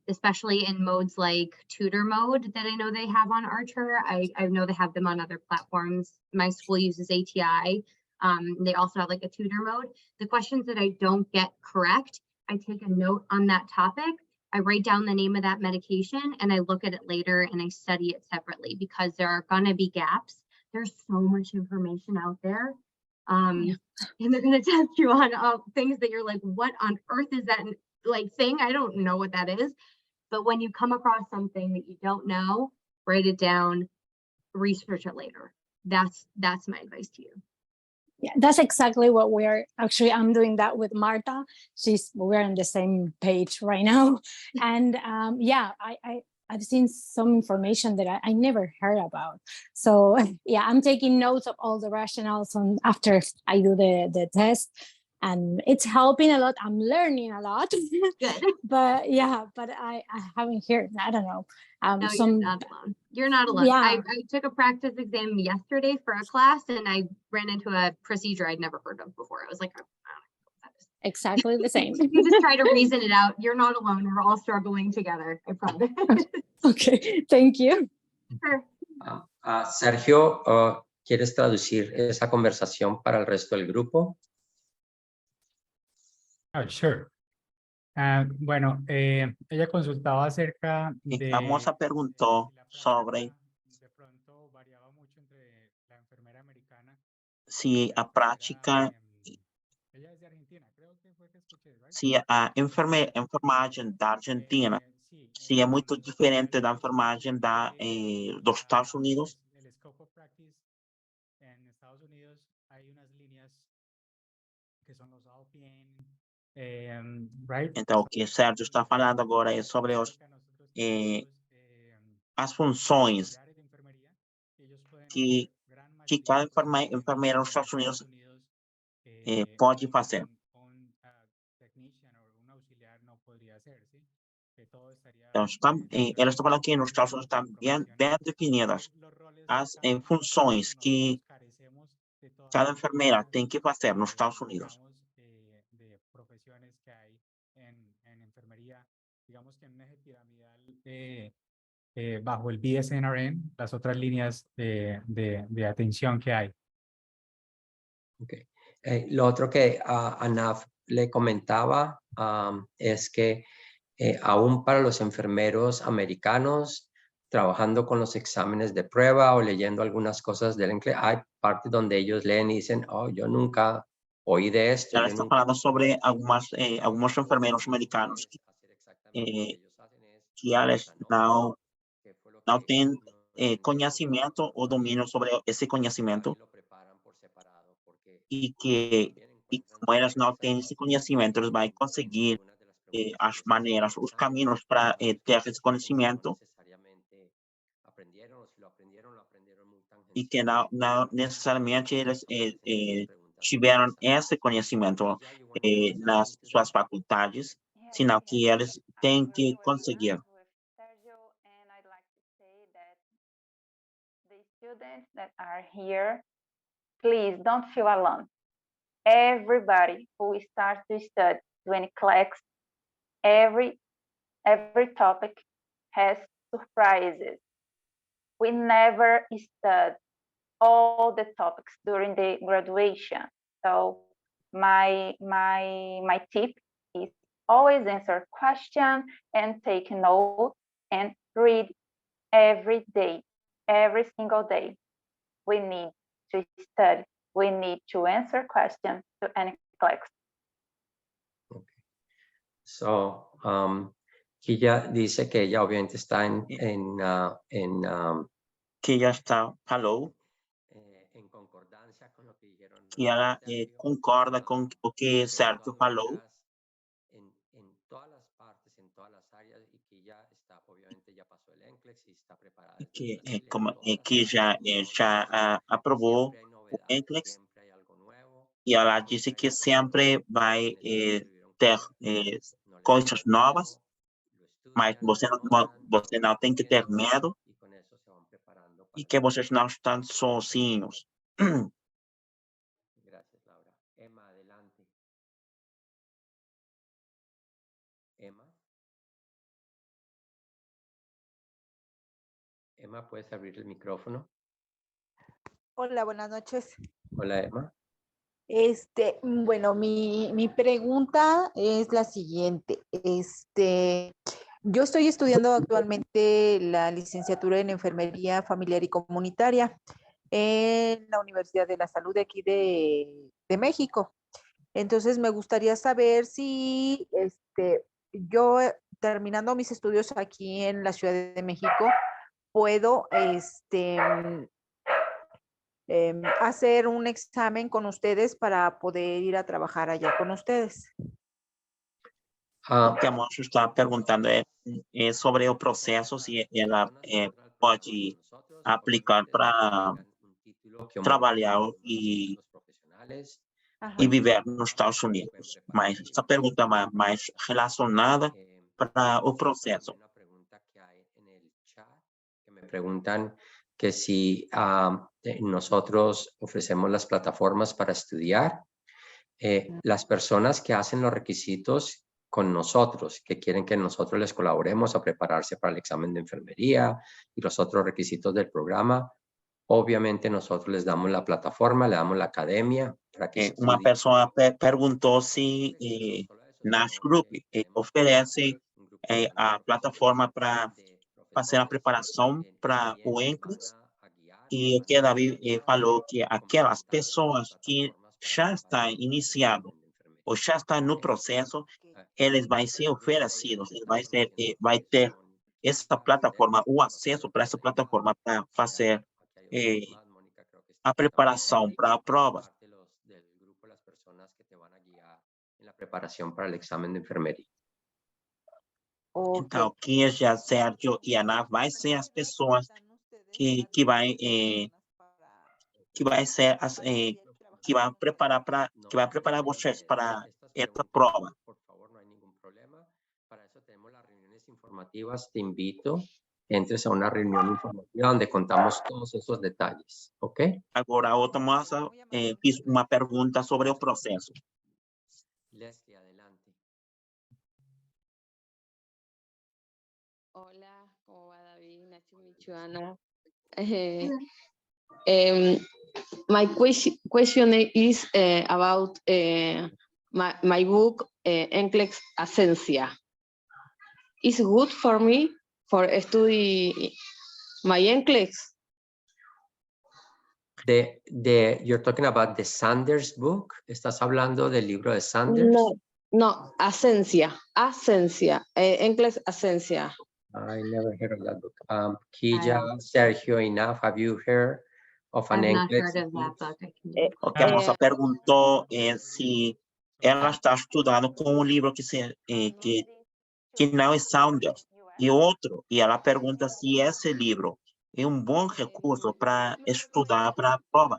Especially in modes like tutor mode that I know they have on Archer. I know they have them on other platforms. My school uses ATI. They also have like a tutor mode. The questions that I don't get correct, I take a note on that topic. I write down the name of that medication and I look at it later and I study it separately because there are gonna be gaps. There's so much information out there. And they're gonna test you on things that you're like, what on earth is that like thing? I don't know what that is. But when you come across something that you don't know, write it down, research it later. that's my advice to you. Yeah, that's exactly what I'm doing that with Marta. We're on the same page right now. And yeah, I've seen some information that I never heard about. So yeah, I'm taking notes of all the rationales after I do the test. And it's helping a lot. I'm learning a lot. Good. But yeah, I haven't heard, I don't know. No, you're not alone. You're not alone. Yeah. I took a practice exam yesterday for a class, and I ran into a procedure I'd never heard of before. I was like, I don't know what that is. Exactly the same. You just try to reason it out. You're not alone. We're all struggling together. I promise. Okay, thank you. Sure. Sergio, ¿quieres traducir esa conversación para el resto del grupo? Oh, sure. Bueno, ella consultaba acerca de... Famosa preguntó sobre de pronto variaba mucho entre la enfermera americana. si a prática, Ella es de Argentina, creo que fue que escuché, right? se a enfermagem da Argentina, se é muito diferente da enfermagem dos Estados Unidos. El scope of practice en Estados Unidos hay unas líneas que son los LPN, right? Então, o que o Sérgio está falando agora é sobre as funções que cada enfermeira nos Estados Unidos pode fazer. Então, elas estão falando que nos Estados Unidos estão bem definidas as funções que cada enfermeira tem que fazer nos Estados Unidos. De profesiones que hay en enfermería, digamos que en un eje piramidal bajo el BSNRN, las otras líneas de atención que hay. Okay. Lo otro que Anaf le comentaba es que aún para los enfermeros americanos, trabajando con los exámenes de prueba o leyendo algunas cosas del inglés, hay partes donde ellos leen y dicen, oh, yo nunca oí de esto. Ela está falando sobre alguns enfermeiros americanos que eles não têm conhecimento ou domínio sobre esse conhecimento e como elas não têm esse conhecimento, eles vão conseguir as maneiras, os caminhos para ter esse conhecimento e que não necessariamente eles tiveram esse conhecimento nas suas faculdades, senão que eles têm que conseguir. The students that are here, please don't feel alone. Everybody who starts to study to NCLEX, every topic has surprises. We never study all the topics during the graduation. So my tip is always answer question and take note and read every day, every single day. We need to study. We need to answer questions to NCLEX. Okay. So, Killa dice que ella obviamente está que ella falou en concordancia con lo que dijeron. Que ela concorda com o que Sérgio falou. En todas las partes, en todas las áreas, y que ya está, obviamente ya pasó el NCLEX y está preparada. Que já aprovou o NCLEX e ela disse que sempre vai ter coisas novas, mas você não tem que ter medo e que vocês não estão sozinhos. Gracias, Laura. Emma, adelante. Emma. Emma, ¿puedes abrir el micrófono? Hola, buenas noches. Hola, Emma. Bueno, mi pregunta es la siguiente. Yo estoy estudiando actualmente la licenciatura en Enfermería Familiar y Comunitaria en la Universidad de la Salud de aquí de México. Entonces, me gustaría saber si yo, terminando mis estudios aquí en la Ciudad de México, puedo hacer un examen con ustedes para poder ir a trabajar allá con ustedes. O que a moça está perguntando é sobre o processo, se ela pode aplicar para trabalhar e viver nos Estados Unidos. Mas essa pergunta é mais relacionada para o processo. Me preguntan que si nosotros ofrecemos las plataformas para estudiar. Las personas que hacen los requisitos con nosotros, que quieren que nosotros les colaboremos a prepararse para el examen de enfermería y los otros requisitos del programa, obviamente nosotros les damos la plataforma, le damos la academia para que Uma pessoa perguntou se Nash Group oferece a plataforma para fazer a preparação para o NCLEX, e o que Davi falou que aquelas pessoas que já estão iniciando ou já estão no processo, eles vão ser oferecidos, vai ter essa plataforma, o acesso para essa plataforma para fazer a preparação para a prova. La preparación para el examen de enfermería. Então, Kirja, Sérgio e Ana vai ser as pessoas que vai ser que vai preparar vocês para essa prova. Por favor, no hay ningún problema. Para eso tenemos las reuniones informativas. Te invito, entres a una reunión informativa donde contamos todos esos detalles, ¿ok? Agora, a outra moça fiz uma pergunta sobre o processo. Leslie, adelante. Hola, ¿cómo va David? Nice to meet you, Ana. My question is about my book, NCLEX-RN. Is good for me for study my NCLEX? You're talking about the Sanders book? ¿Estás hablando del libro de Sanders? No, Ascencia, NCLEX-RN. I never heard of that book. Kija, Sergio, Enough, have you heard of an I've not NCLEX? heard of that book. O que a moça perguntou se ela está estudando com um livro que não é Sanders e outro, e ela pergunta se esse livro é um bom recurso para estudar para a prova.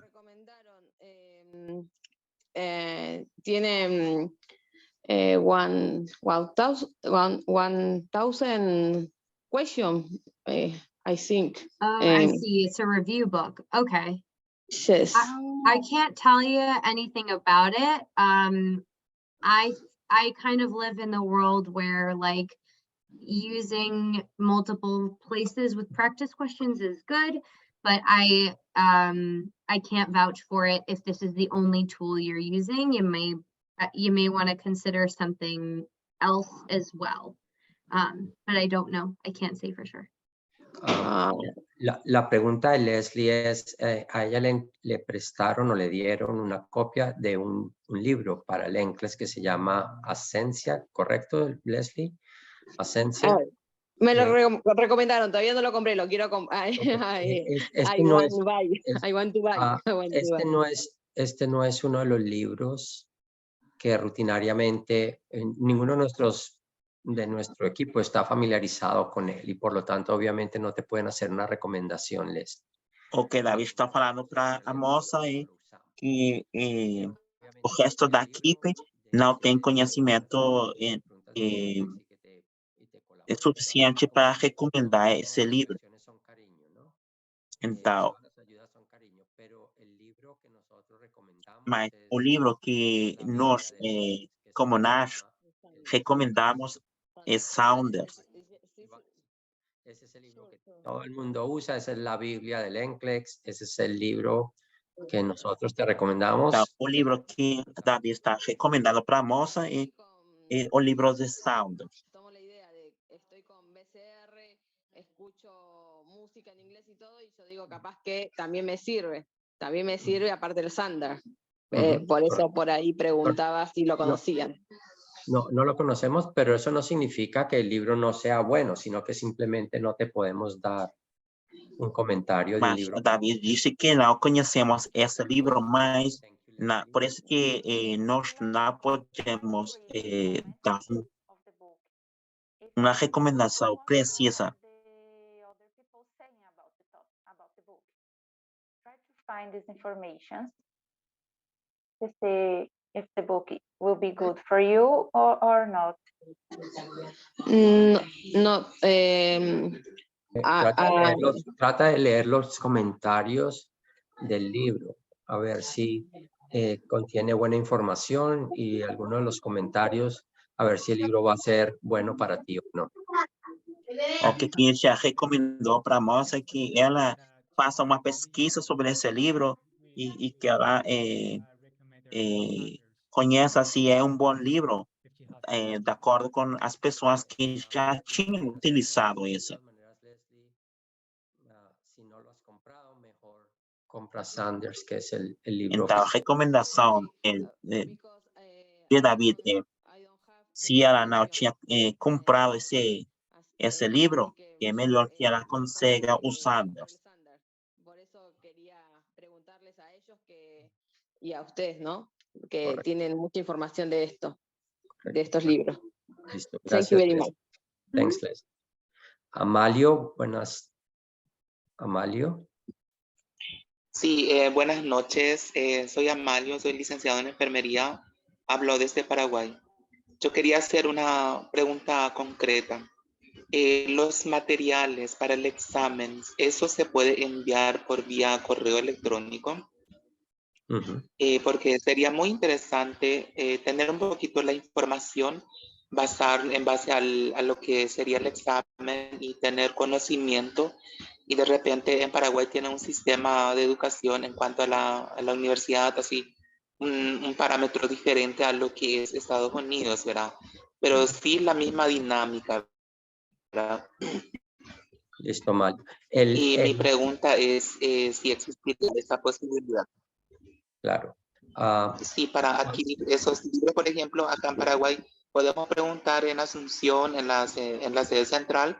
Tiene 1,000 question, I think. I see. It's a review book. Okay. Yes. I can't tell you anything about it. I kind of live in the world where like using multiple places with practice questions is good, but I can't vouch for it. If this is the only tool you're using, you may want to consider something else as well. But I don't know. I can't say for sure. La pregunta de Leslie es, a ella le prestaron o le dieron una copia de un libro para el NCLEX que se llama Ascencia, ¿correcto, Leslie? Ascencia. Me lo recomendaron, todavía no lo compré, lo quiero comprar. Este no es uno de los libros que rutinariamente ninguno de nuestro equipo está familiarizado con él y por lo tanto obviamente no te pueden hacer una recomendación, Leslie. O que Davi está falando para a moça que o resto da equipe não tem conhecimento suficiente para recomendar esse livro. Então, mas o livro que nós, como nós, recomendamos é Sanders. Ese es el libro que todo el mundo usa, esa es la Biblia del NCLEX, ese es el libro que nosotros te recomendamos. Então, o livro que Davi está recomendando para a moça é o livro de Sanders. Tomo la idea de, estoy con BCR, escucho música en inglés y todo, y yo digo, capaz que también me sirve aparte del Sanders. Por eso por ahí preguntaba si lo conocían. No lo conocemos, pero eso no significa que el libro no sea bueno, sino que simplemente no te podemos dar un comentario de un Mas libro. David disse que não conhecemos esse livro, mas por isso que nós não podemos dar uma recomendação precisa. Try to find this information to see if the book will be good for you or not. No, Trata de leer los comentarios del libro, a ver si contiene buena información y algunos de los comentarios, a ver si el libro va a ser bueno para ti o no. O que a já recomendou para a moça que ela faça uma pesquisa sobre esse livro e que ela conheça se é um bom livro, de acordo com as pessoas que já tinham utilizado esse. Si no lo has comprado, mejor compra Sanders, que es el libro. Então, a recomendação de David é, se ela não tinha comprado esse livro, é melhor que ela consiga o Sanders. Por eso quería preguntarles a ellos y a ustedes, ¿no? Que Correcto. tienen mucha información de esto, de estos libros. Listo, Thank you gracias. very Les. much. Thanks, Les. Amalio, buenas. Amalio. Sí, buenas noches. Soy Amalio, soy licenciado en enfermería. Hablo desde Paraguay. Yo quería hacer una pregunta concreta. Los materiales para el examen, ¿eso se puede enviar por vía correo electrónico? Porque sería muy interesante tener un poquito la información en base a lo que sería el examen y tener conocimiento. Y de repente en Paraguay tiene un sistema de educación en cuanto a la universidad, así un parámetro diferente a lo que es Estados Unidos, ¿verdad? Pero sí la misma dinámica, ¿verdad? Listo, Mal. Mi pregunta es si existe esa posibilidad. Claro. Sí, para adquirir esos libros, por ejemplo, acá en Paraguay, podemos preguntar en Asunción, en la sede central,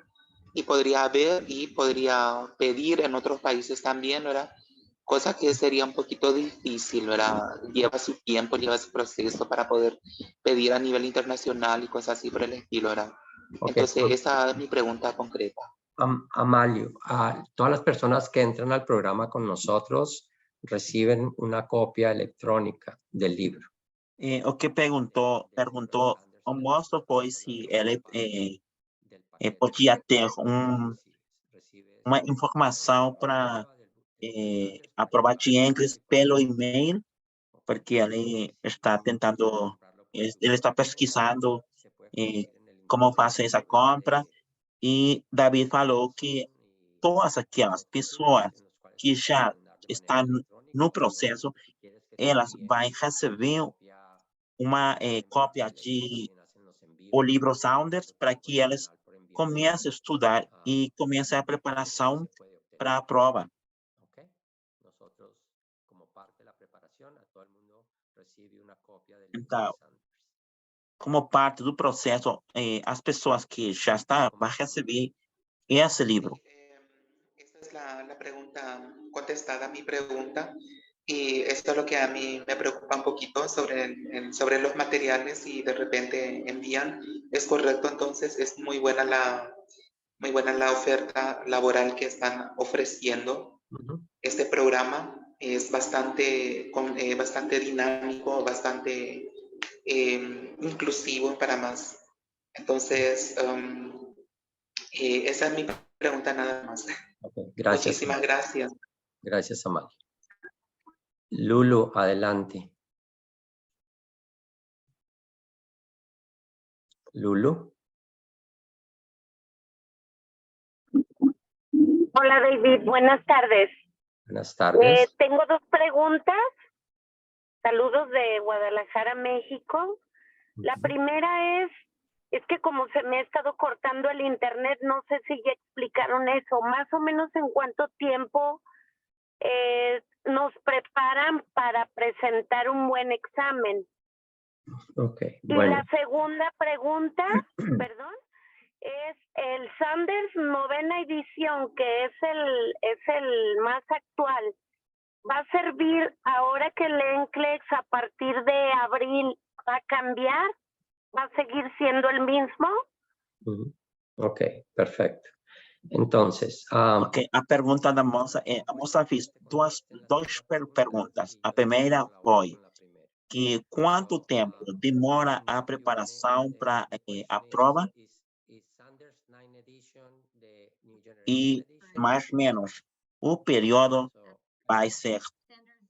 y podría haber y podría pedir en otros países también, ¿verdad? Cosa que sería un poquito difícil, ¿verdad? Lleva su tiempo, lleva su proceso para poder pedir a nivel internacional y cosas así por el estilo, ¿verdad? Okay. Entonces, esa es mi pregunta concreta. Amalio, todas las personas que entran al programa con nosotros reciben una copia electrónica del libro. O que perguntou o moço foi se ela podia ter uma informação para aprovar de inglês pelo e-mail, porque ele está tentando, ele está pesquisando como fazer essa compra, e David falou que todas aquelas pessoas que já estão no processo, elas vão receber uma cópia de o livro Sounders para que elas comecem a estudar e comecem a preparação para a prova. Então, como parte do processo, as pessoas que já estão vão receber esse livro. Esa es la pregunta contestada, mi pregunta. Y esto es lo que a mí me preocupa un poquito sobre los materiales y de repente envían. Es correcto, entonces es muy buena la oferta laboral que están ofreciendo. Este programa es bastante dinámico, bastante inclusivo para más. Entonces, esa es mi pregunta nada más. Okay, gracias. Muchísimas gracias. Gracias, Amal. Lulu, adelante. Lulu. Hola, David. Buenas tardes. Buenas tardes. Tengo dos preguntas. Saludos de Guadalajara, México. La primera es que como se me ha estado cortando el internet, no sé si ya explicaron eso. Más o menos en cuánto tiempo nos preparan para presentar un buen examen. Okay, y bueno. la segunda pregunta, perdón, es el Sanders novena edición, que es el más actual. ¿Va a servir ahora que el NCLEX a partir de abril va a cambiar? ¿Va a seguir siendo el mismo? Ok, perfecto. Entonces, Ok, a pergunta da moça é, a moça fez duas perguntas. A primeira foi que quanto tempo demora a preparação para a prova e mais ou menos o período vai ser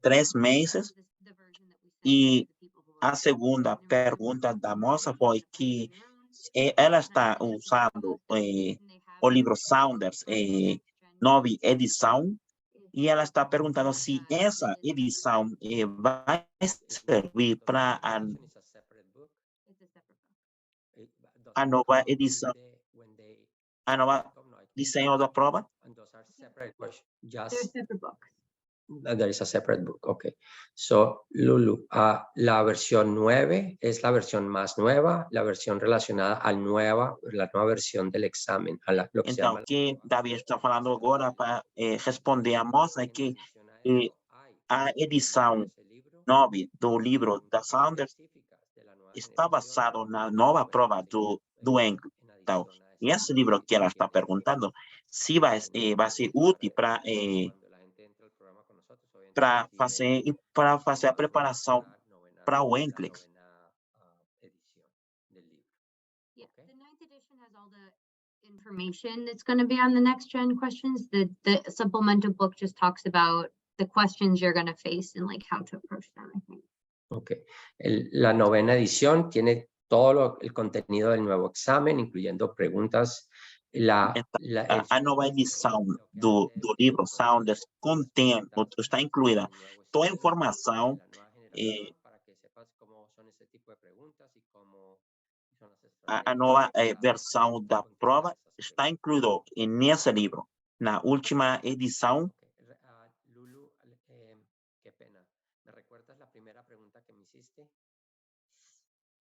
3 meses. E a segunda pergunta da moça foi que ela está usando o livro Saunders, nova edição, e ela está perguntando se essa edição vai servir para a nova edição, a nova desenho da prova. There is a separate book. Okay. So, Lulu, la versión 9 es la versión más nueva, la versión relacionada la nueva versión del examen. Lo que então, o que Davi está falando agora para responder a moça é que a edição 9 do livro da Saunders está basado na nova prova do English. Então, esse livro que ela está perguntando, se vai ser útil para fazer a preparação para o NCLEX. Yeah, the 9th edition has all the information that's going to be on the next gen questions. The supplemental book just talks about the questions you're going to face and like how to approach them, I think. Okay. La novena edición tiene todo el contenido del nuevo examen, incluyendo preguntas. A nova edição do livro Saunders contém, está incluída toda a informação a nova versão da prova está incluído nesse livro. Na última edição. Lulu, qué pena. ¿Me recuerdas la primera pregunta que me hiciste?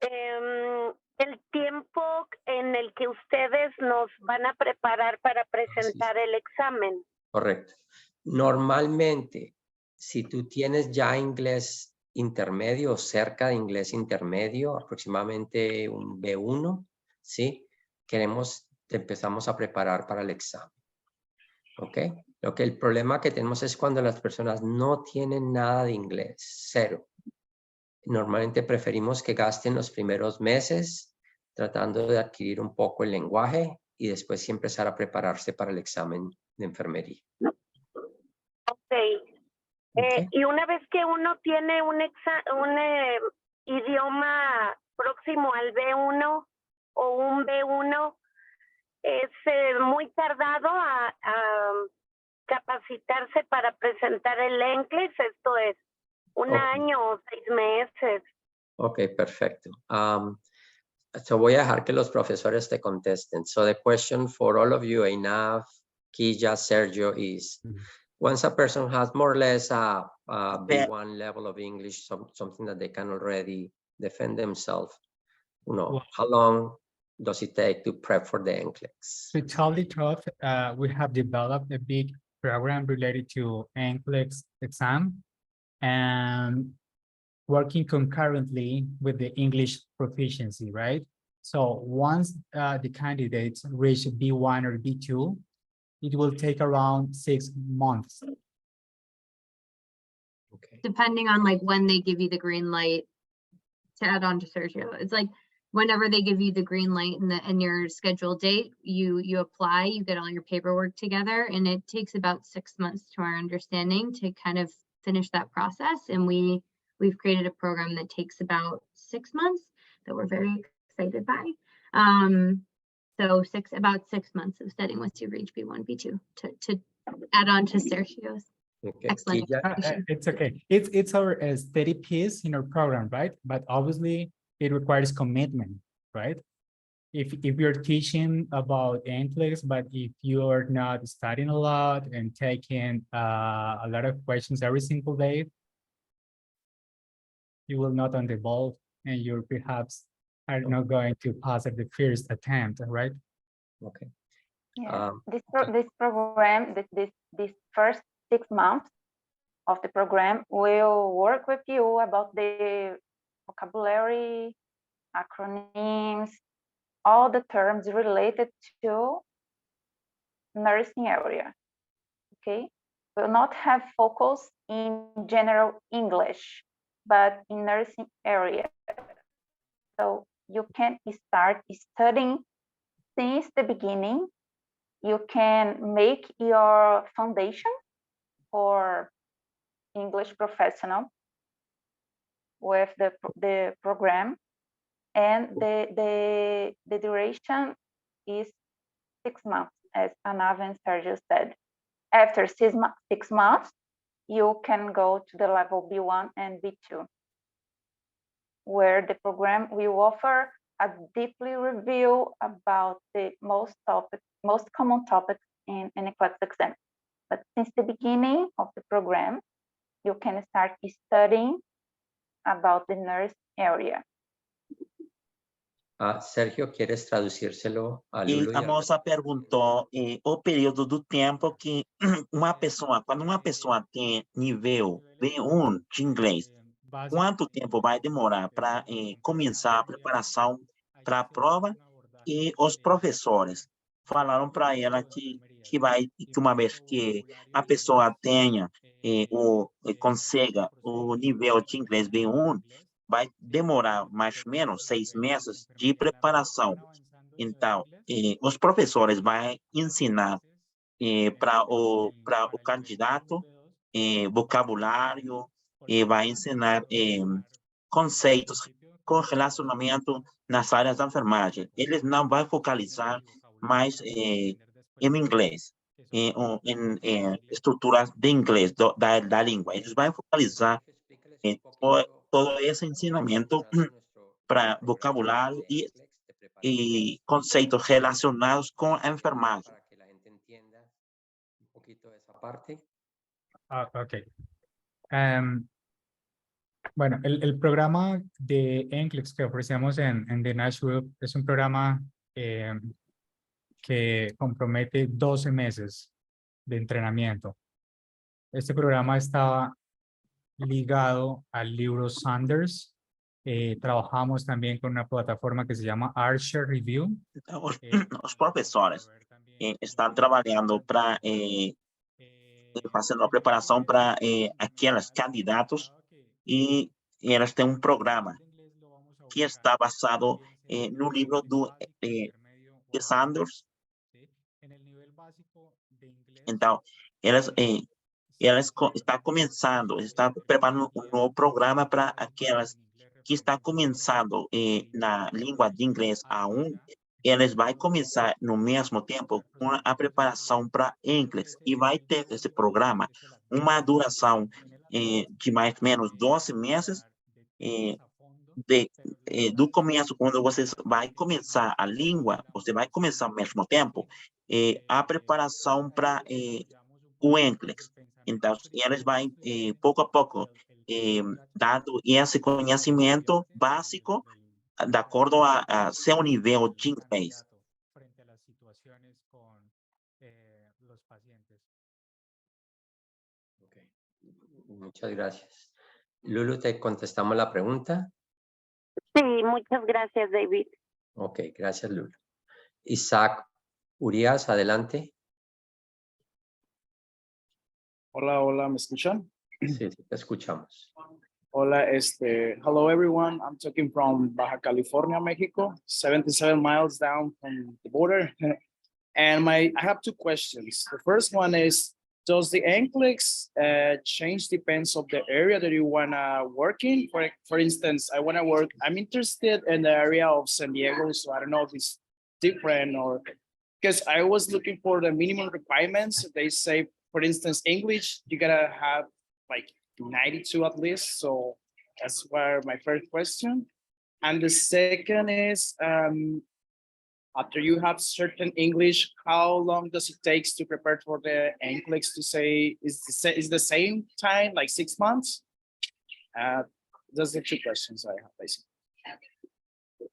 El tiempo en el que ustedes nos van a preparar para presentar el examen. Correcto. Normalmente, si tú tienes ya inglés intermedio o cerca de inglés intermedio, aproximadamente un B1, ¿sí? Te empezamos a preparar para el examen. ¿Ok? El problema que tenemos es cuando las personas no tienen nada de inglés, cero. Normalmente preferimos que gasten los primeros meses tratando de adquirir un poco el lenguaje y después sí empezar a prepararse para el examen de enfermería. Okay. Y una vez que uno tiene un idioma próximo al B1 o un B1, es muy tardado a capacitarse para presentar el NCLEX, esto es un año o 6 meses. Ok, perfecto. So voy a dejar que los profesores te contesten. So the question for all of you, Einaf, Kija, Sergio, is once a person has more or less a B1 level of English, something that they can already defend themselves, how long does it take to prep for the NCLEX? To tell the truth, we have developed a big program related to NCLEX exam and working concurrently with the English proficiency, right? So once the candidates reach B1 or B2, it will take around 6 months. Okay. Depending on like when they give you the green light, to add on to Sergio, it's like whenever they give you the green light and your scheduled date, you apply, you get all your paperwork together, and it takes about 6 months to our understanding to kind of finish that process. And we've created a program that takes about 6 months that we're very excited by. So about 6 months of studying once you reach B1, B2 to add on to Sergio's. Okay. Excellent. It's okay. It's our steady piece in our program, right? But obviously it requires commitment, right? If you're teaching about NCLEX, but if you're not studying a lot and taking a lot of questions every single day, you will not on the ball, and you perhaps are not going to pass at the first attempt, right? Okay. Yeah. This program, this first 6 months of the program will work with you about the vocabulary, acronyms, all the terms related to nursing area. Okay, will not have focus in general English, but in nursing area. So you can start studying since the beginning. You can make your foundation for English professional with the program, and the duration is 6 months, as Anava and Sergio said. After 6 months, you can go to the level B1 and B2, where the program will offer a deeply review about the most common topics in NCLEX exam. But since the beginning of the program, you can start studying about the nurse area. Sergio, ¿quieres traducírselo a E Lulu? a moça perguntou o período do tempo que quando uma pessoa tem nível B1 de inglês, quanto tempo vai demorar para começar a preparação para a prova? E os professores falaram para ela que uma vez que a pessoa tenha consiga o nível de inglês B1, vai demorar mais ou menos 6 meses de preparação. Então, os professores vão ensinar para o candidato vocabulário, e vai ensinar conceitos com relacionamento nas áreas da enfermagem. Eles não vão focalizar mais em inglês, em estruturas de inglês, da língua. Eles vão focalizar todo esse ensinamento para vocabulário e conceitos relacionados com a enfermagem. Ok. Bueno, el programa de NCLEX que ofrecemos en The Nashville es un programa que compromete 12 meses de entrenamiento. Este programa estaba ligado al libro Sanders. Trabajamos también con una plataforma que se llama Archer Review. Os professores estão trabalhando para fazendo a preparação para aqueles candidatos, e elas têm um programa que está basado no livro de Sanders. Então, elas estão começando, estão preparando um novo programa para aquelas que estão começando na língua de inglês A1. Eles vão começar no mesmo tempo com a preparação para inglês, e vai ter esse programa uma duração de mais ou menos 12 meses, do começo, quando você vai começar a língua, você vai começar ao mesmo tempo a preparação para o inglês. Então, eles vão, pouco a pouco, dando esse conhecimento básico de acordo a seu nível de inglês. Okay. Muchas gracias. Lulu, ¿te contestamos la pregunta? Sí, muchas gracias, David. Ok, gracias, Lulu. Isaac Urias, adelante. Hola, ¿me escuchan? Sí, te escuchamos. Hola, hello everyone. I'm talking from Baja California, Mexico, 77 miles down from the border. And I have 2 questions. The first one is, does the NCLEX change depends on the area that you want to work in? For instance, I'm interested in the area of San Diego, so I don't know if it's different, or because I was looking for the minimum requirements. They say, for instance, English, you gotta have like 92 at least. So that's where my first question. And the second is, after you have certain English, how long does it take to prepare for the NCLEX to say, is the same time, like 6 months? Those are the 2 questions I have, basically.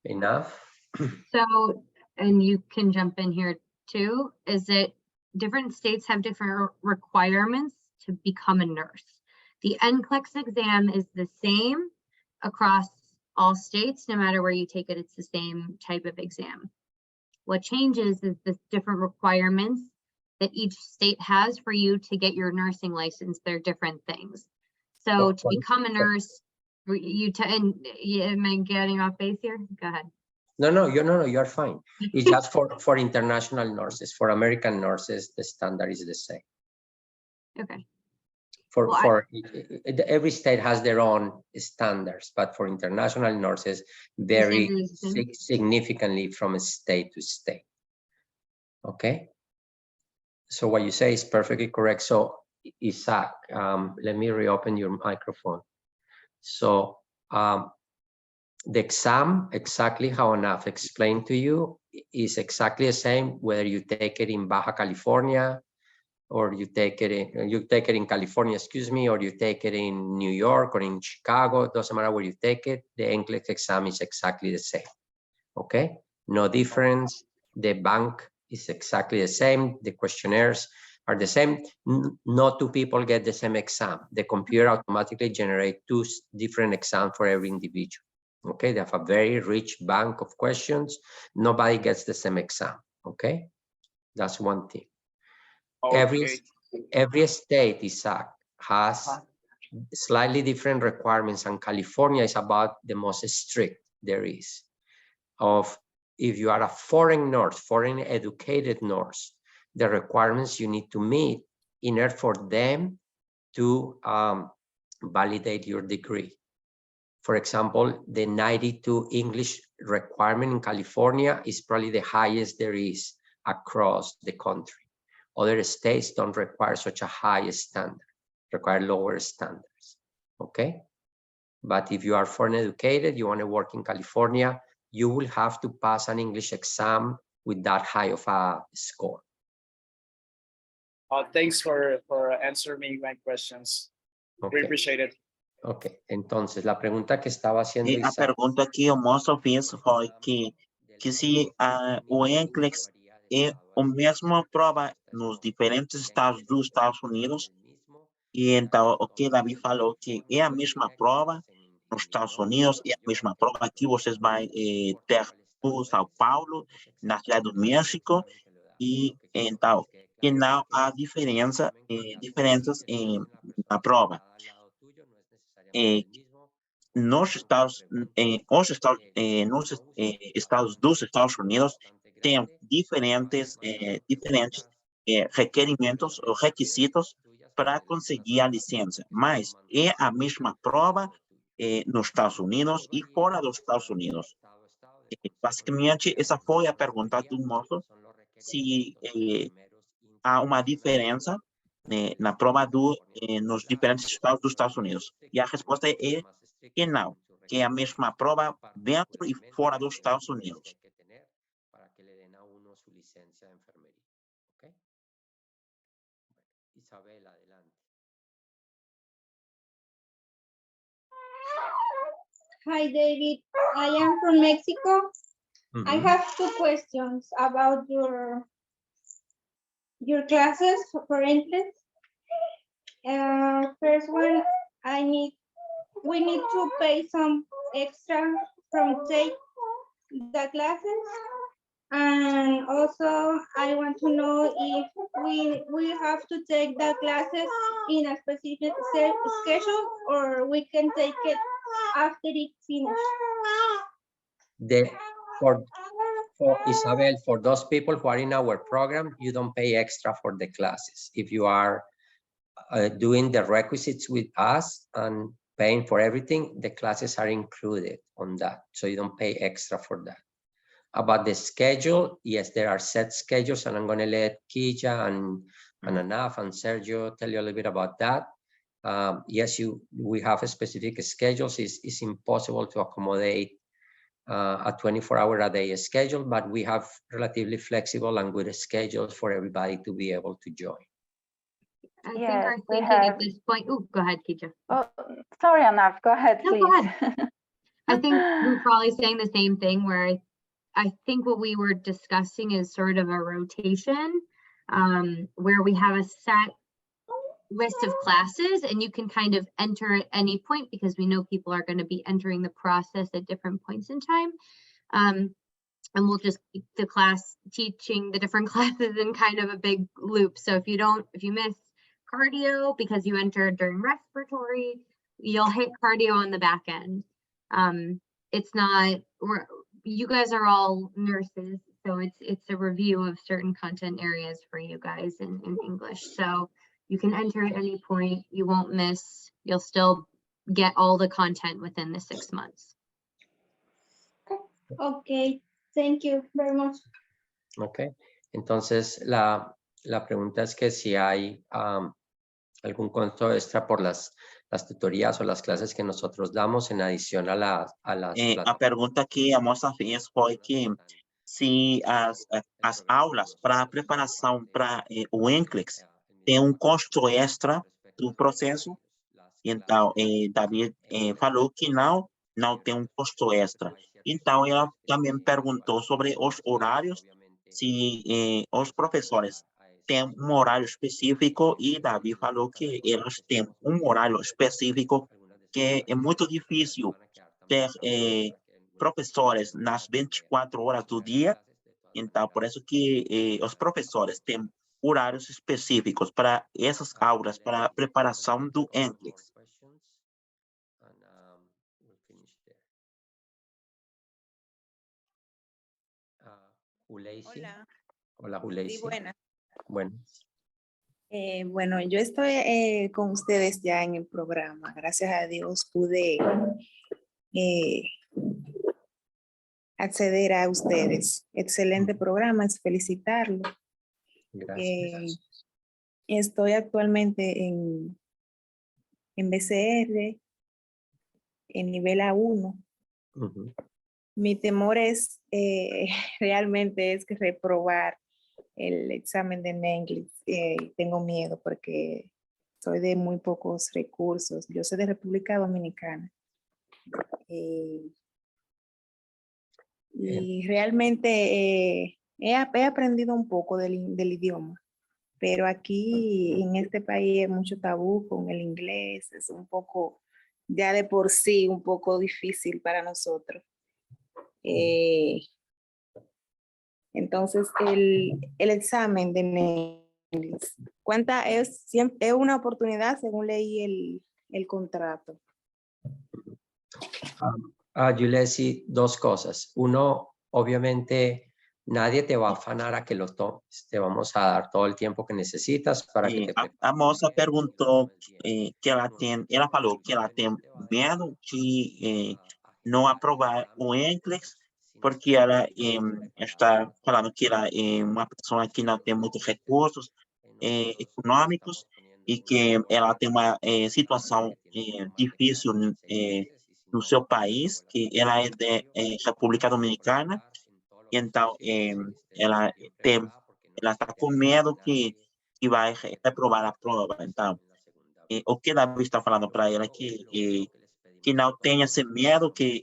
Enough. So and you can jump in here too, is that different states have different requirements to become a nurse. The NCLEX exam is the same across all states, no matter where you take it, it's the same type of exam. What changes is the different requirements that each state has for you to get your nursing license. They're different things. So to become a nurse, am I getting off base here? Go ahead. No, you're fine. It's just for international nurses. For American nurses, the standard is the same. Okay. Every state has their own standards, but for international nurses, vary significantly from state to state. Okay. So what you say is perfectly correct. So Isaac, let me reopen your microphone. So the exam, exactly how Anaf explained to you, is exactly the same whether you take it in Baja California, or you take it in California, excuse me, or you take it in New York or in Chicago. It doesn't matter where you take it. The NCLEX exam is exactly the same. Okay, no difference. The bank is exactly the same. The questionnaires are the same. No two people get the same exam. The computer automatically generates two different exams for every individual. Okay, they have a very rich bank of questions. Nobody gets the same exam. Okay, that's one thing. Okay. Every state, Isaac, has slightly different requirements, and California is about the most strict there is. If you are a foreign nurse, foreign educated nurse, the requirements you need to meet in order for them to validate your degree. For example, the 92 English requirement in California is probably the highest there is across the country. Other states don't require such a high standard, require lower standards, okay? But if you are foreign educated, you want to work in California, you will have to pass an English exam with that high of a score. Thanks for answering my questions. Okay. We appreciate it. Ok, entonces la pregunta que estaba haciendo A pergunta que o moço fez foi que se o NCLEX é a mesma prova nos diferentes estados dos Estados Unidos, e então o que Davi falou que é a mesma prova nos Estados Unidos, é a mesma prova que vocês vão ter no São Paulo, na cidade do México, e então que não há diferenças na prova. Nos estados dos Estados Unidos tem diferentes requerimentos ou requisitos para conseguir a licença, mas é a mesma prova nos Estados Unidos e fora dos Estados Unidos. Basicamente, essa foi a pergunta do moço, se há uma diferença na prova nos diferentes estados dos Estados Unidos. E a resposta é que não, que é a mesma prova dentro e fora dos Estados Unidos. Isabel, adelante. Hi, David. I am from Mexico. I have two questions about your classes for NCLEX. First one, we need to pay some extra from take the classes, and also I want to know if we have to take the classes in a specific schedule, or we can take it after it's finished. For Isabel, for those people who are in our program, you don't pay extra for the classes. If you are doing the requisites with us and paying for everything, the classes are included on that. So you don't pay extra for that. About the schedule, yes, there are set schedules, and I'm going to let Kija and Anaf and Sergio tell you a little bit about that. Yes, we have a specific schedules. It's impossible to accommodate a 24-hour-a-day schedule, but we have relatively flexible and good schedules for everybody to be able to join. I think our thinking at this point. Oh, go ahead, Kija. Oh, sorry, Anaf. Go ahead, please. Go ahead. I think we're probably saying the same thing, where I think what we were discussing is sort of a rotation where we have a set list of classes and you can kind of enter at any point because we know people are going to be entering the process at different points in time. And we'll just keep the class teaching the different classes in kind of a big loop. So if you miss cardio because you entered during respiratory, you'll hit cardio on the back end. It's not, you guys are all nurses, so it's a review of certain content areas for you guys in English. So you can enter at any point, you won't miss, you'll still get all the content within the 6 months. Okay, thank you very much. Ok, entonces la pregunta es que si hay algún costo extra por las tutorías o las clases que nosotros damos en adición a las A pergunta que a moça fez foi que se as aulas para preparação para o NCLEX tem custo extra do processo. Então, Davi falou que não tem custo extra. Então, ela também perguntou sobre os horários, se os professores têm horário específico, e Davi falou que eles têm horário específico, que é muito difícil ter professores nas 24 horas do dia. Então, por isso que os professores têm horários específicos para essas aulas, para a preparação do NCLEX. Hola, Juleisi. sí, buenas. Bueno. Bueno, yo estoy con ustedes ya en el programa. Gracias a Dios pude acceder a ustedes. Excelente programa, es felicitarlo. Gracias. Estoy actualmente en BCR, en nivel A1. Mi temor es realmente es que reprobar el examen de NCLEX. Tengo miedo porque soy de muy pocos recursos. Yo soy de República Dominicana. Y realmente he aprendido un poco del idioma, pero aquí en este país hay mucho tabú con el inglés. Es un poco, ya de por sí, un poco difícil para nosotros. Entonces, el examen de NCLEX, es una oportunidad según leí el contrato. Juleisi, dos cosas. Uno, obviamente, nadie te va a afanar a que lo tomes. Te vamos a dar todo el tiempo que necesitas para que te a moça perguntou que ela falou que ela tem medo de não aprovar o NCLEX, porque ela está falando que ela é uma pessoa que não tem muitos recursos econômicos e que ela tem uma situação difícil no seu país, que ela é da República Dominicana, e então ela está com medo que vai reprovar a prova. Então, o que Davi está falando para ela é que não tenha esse medo, que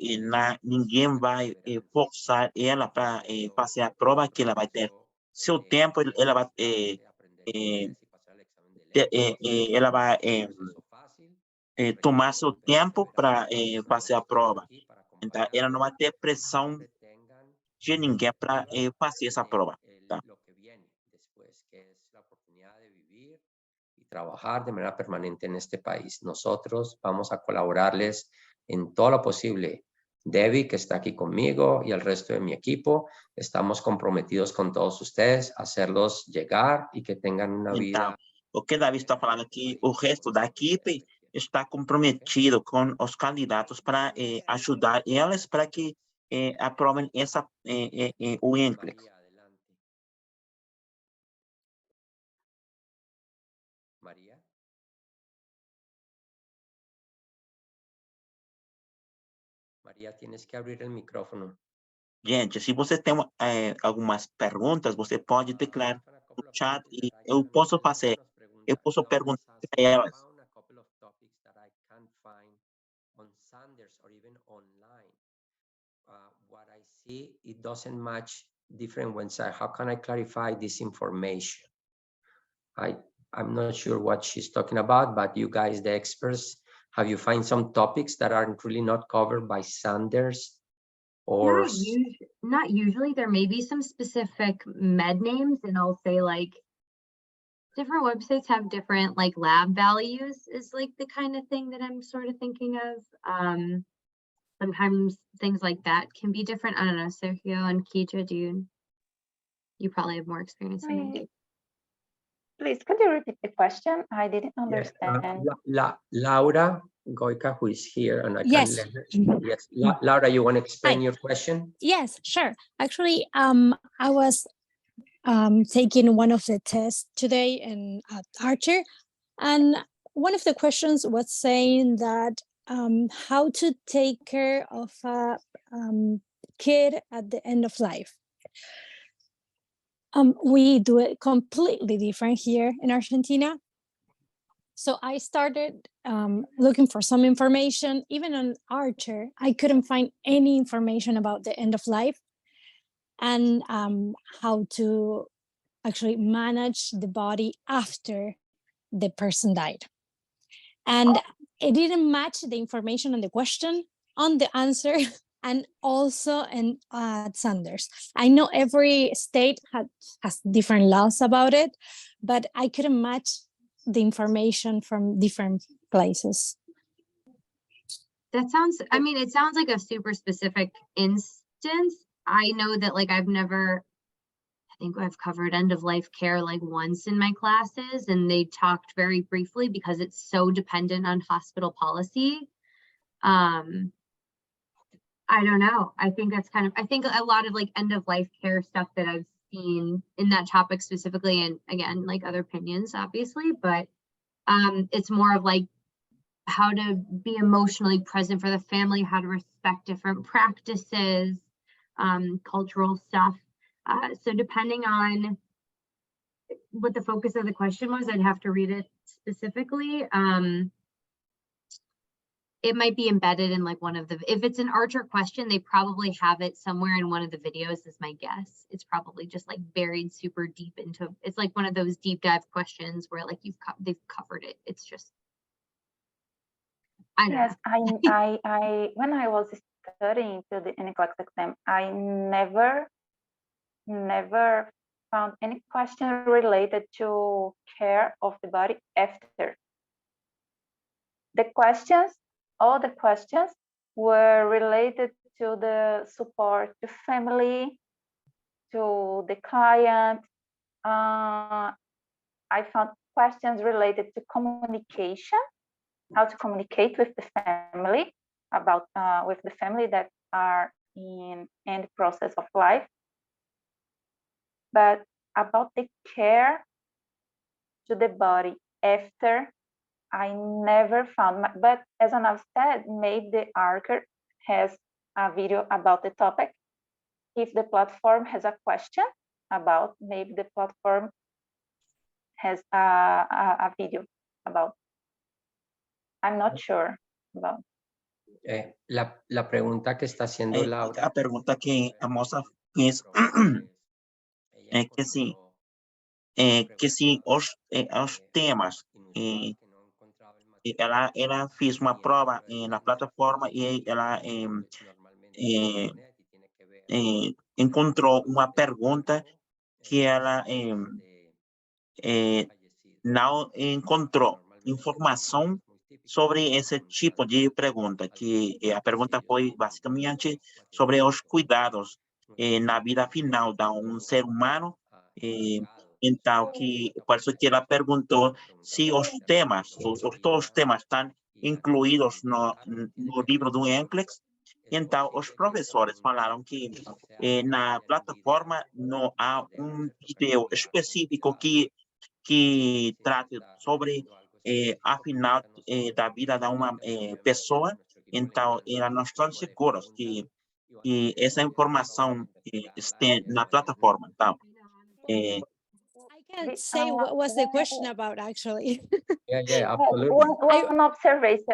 ninguém vai forçar ela para fazer a prova, que ela vai ter seu tempo, ela vai tomar seu tempo para fazer a prova. Então, ela não vai ter pressão de ninguém para fazer essa prova. Tá? Trabajar de manera permanente en este país. Nosotros vamos a colaborarles en todo lo posible. Debbie, que está aquí conmigo, y el resto de mi equipo, estamos comprometidos con todos ustedes a hacerlos llegar y que tengan una vida. O que Davi está falando aqui, o resto da equipe está comprometido com os candidatos para ajudar eles para que aprovem o NCLEX. María. María, tienes que abrir el micrófono. Gente, se você tem algumas perguntas, você pode declarar no chat e eu posso perguntar para elas. On Sanders or even online, what I See, it doesn't match different websites. How can I clarify this information? I'm not sure what she's talking about, but you guys, the experts, have you find some topics that are really not covered by Sanders? Or not usually. There may be some specific med names, and I'll say like different websites have different like lab values is like the kind of thing that I'm sort of thinking of. Sometimes things like that can be different. I don't know, Sergio and Kija, you probably have more experience than I do. Please, could you repeat the question? I didn't understand. Laura Goica, who is here, and I Yes. can let her. Yes, Laura, you want to explain your question? Yes, sure. Actually, I was taking one of the tests today at Archer, and one of the questions was saying that how to take care of a kid at the end of life. We do it completely different here in Argentina. So I started looking for some information. Even on Archer, I couldn't find any information about the end of life and how to actually manage the body after the person died. And it didn't match the information on the question, on the answer, and also in Sanders. I know every state has different laws about it, but I couldn't match the information from different places. That sounds, I mean, it sounds like a super specific instance. I know that like I think I've covered end of life care like once in my classes, and they talked very briefly because it's so dependent on hospital policy. I don't know. I think that's I think a lot of like end of life care stuff that I've seen in that topic specifically, and again, like other opinions, obviously, but it's more of like how to be emotionally present for the family, how to respect different practices, cultural stuff. So depending on what the focus of the question was, I'd have to read it specifically. It might be embedded in like one of the, if it's an Archer question, they probably have it somewhere in one of the videos is my guess. It's probably just like buried super deep into, it's like one of those deep dive questions where like they've covered it. It's just, I know. Yes, I when I was studying to the NCLEX exam, I never found any question related to care of the body after. All the questions were related to the support to family, to the client. I found questions related to communication, how to communicate with the family, about with the family that are in the process of life. But about the care to the body after, I never found, but as Ana said, maybe the Archer has a video about the topic. If the platform has a question about, maybe the platform has a video about. I'm not sure about. La pregunta que está haciendo Laura. La pregunta que a moça fez é que se os temas ela fez uma prova na plataforma e ela encontrou uma pergunta que ela não encontrou informação sobre esse tipo de pergunta, que a pergunta foi basicamente sobre os cuidados na vida final de um ser humano. Então, por isso que ela perguntou se os temas, todos os temas estão incluídos no livro do NCLEX. Então, os professores falaram que na plataforma não há um vídeo específico que trate sobre a final da vida de uma pessoa. Então, elas não estão seguras que essa informação esteja na plataforma. Então, I can't say what was the question about, actually. Yeah, absolutely. One observation.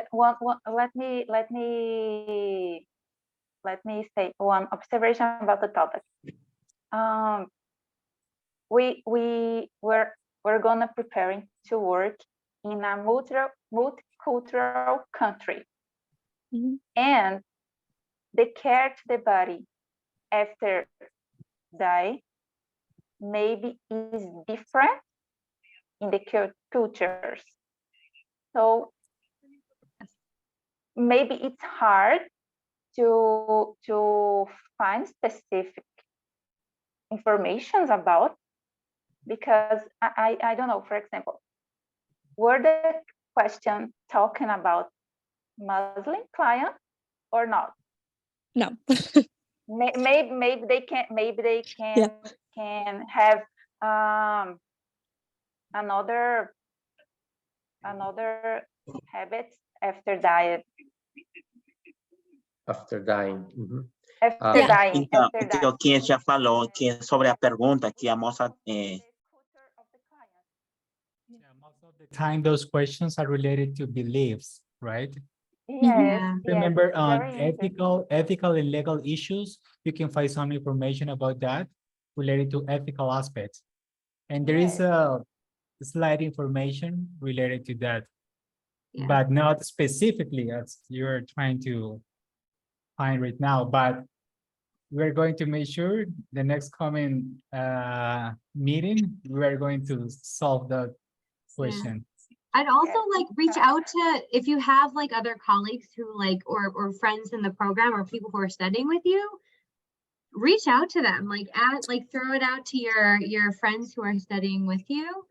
Let me let me say one observation about the topic. We're gonna preparing to work in a multicultural country, and the care to the body after die maybe is different in the cultures. So maybe it's hard to find specific information about, because I don't know, for example, were the question talking about Muslim client or not? No. maybe they can can have another habits after diet. After dying. After dying. Então, After então dying. quem já falou que é sobre a pergunta que a moça Most of the time, those questions are related to beliefs, right? Yes. Remember, on very ethical and legal issues, you can find some information about that related to ethical aspects. And there is a slight information related to that, but not specifically as you're trying to find right now. But we're going to make sure the next coming meeting, we're going to solve that question. I'd also like reach out to, if you have like other colleagues who like, or friends in the program or people who are studying with you, reach out to them, like throw it out to your friends who are studying with you.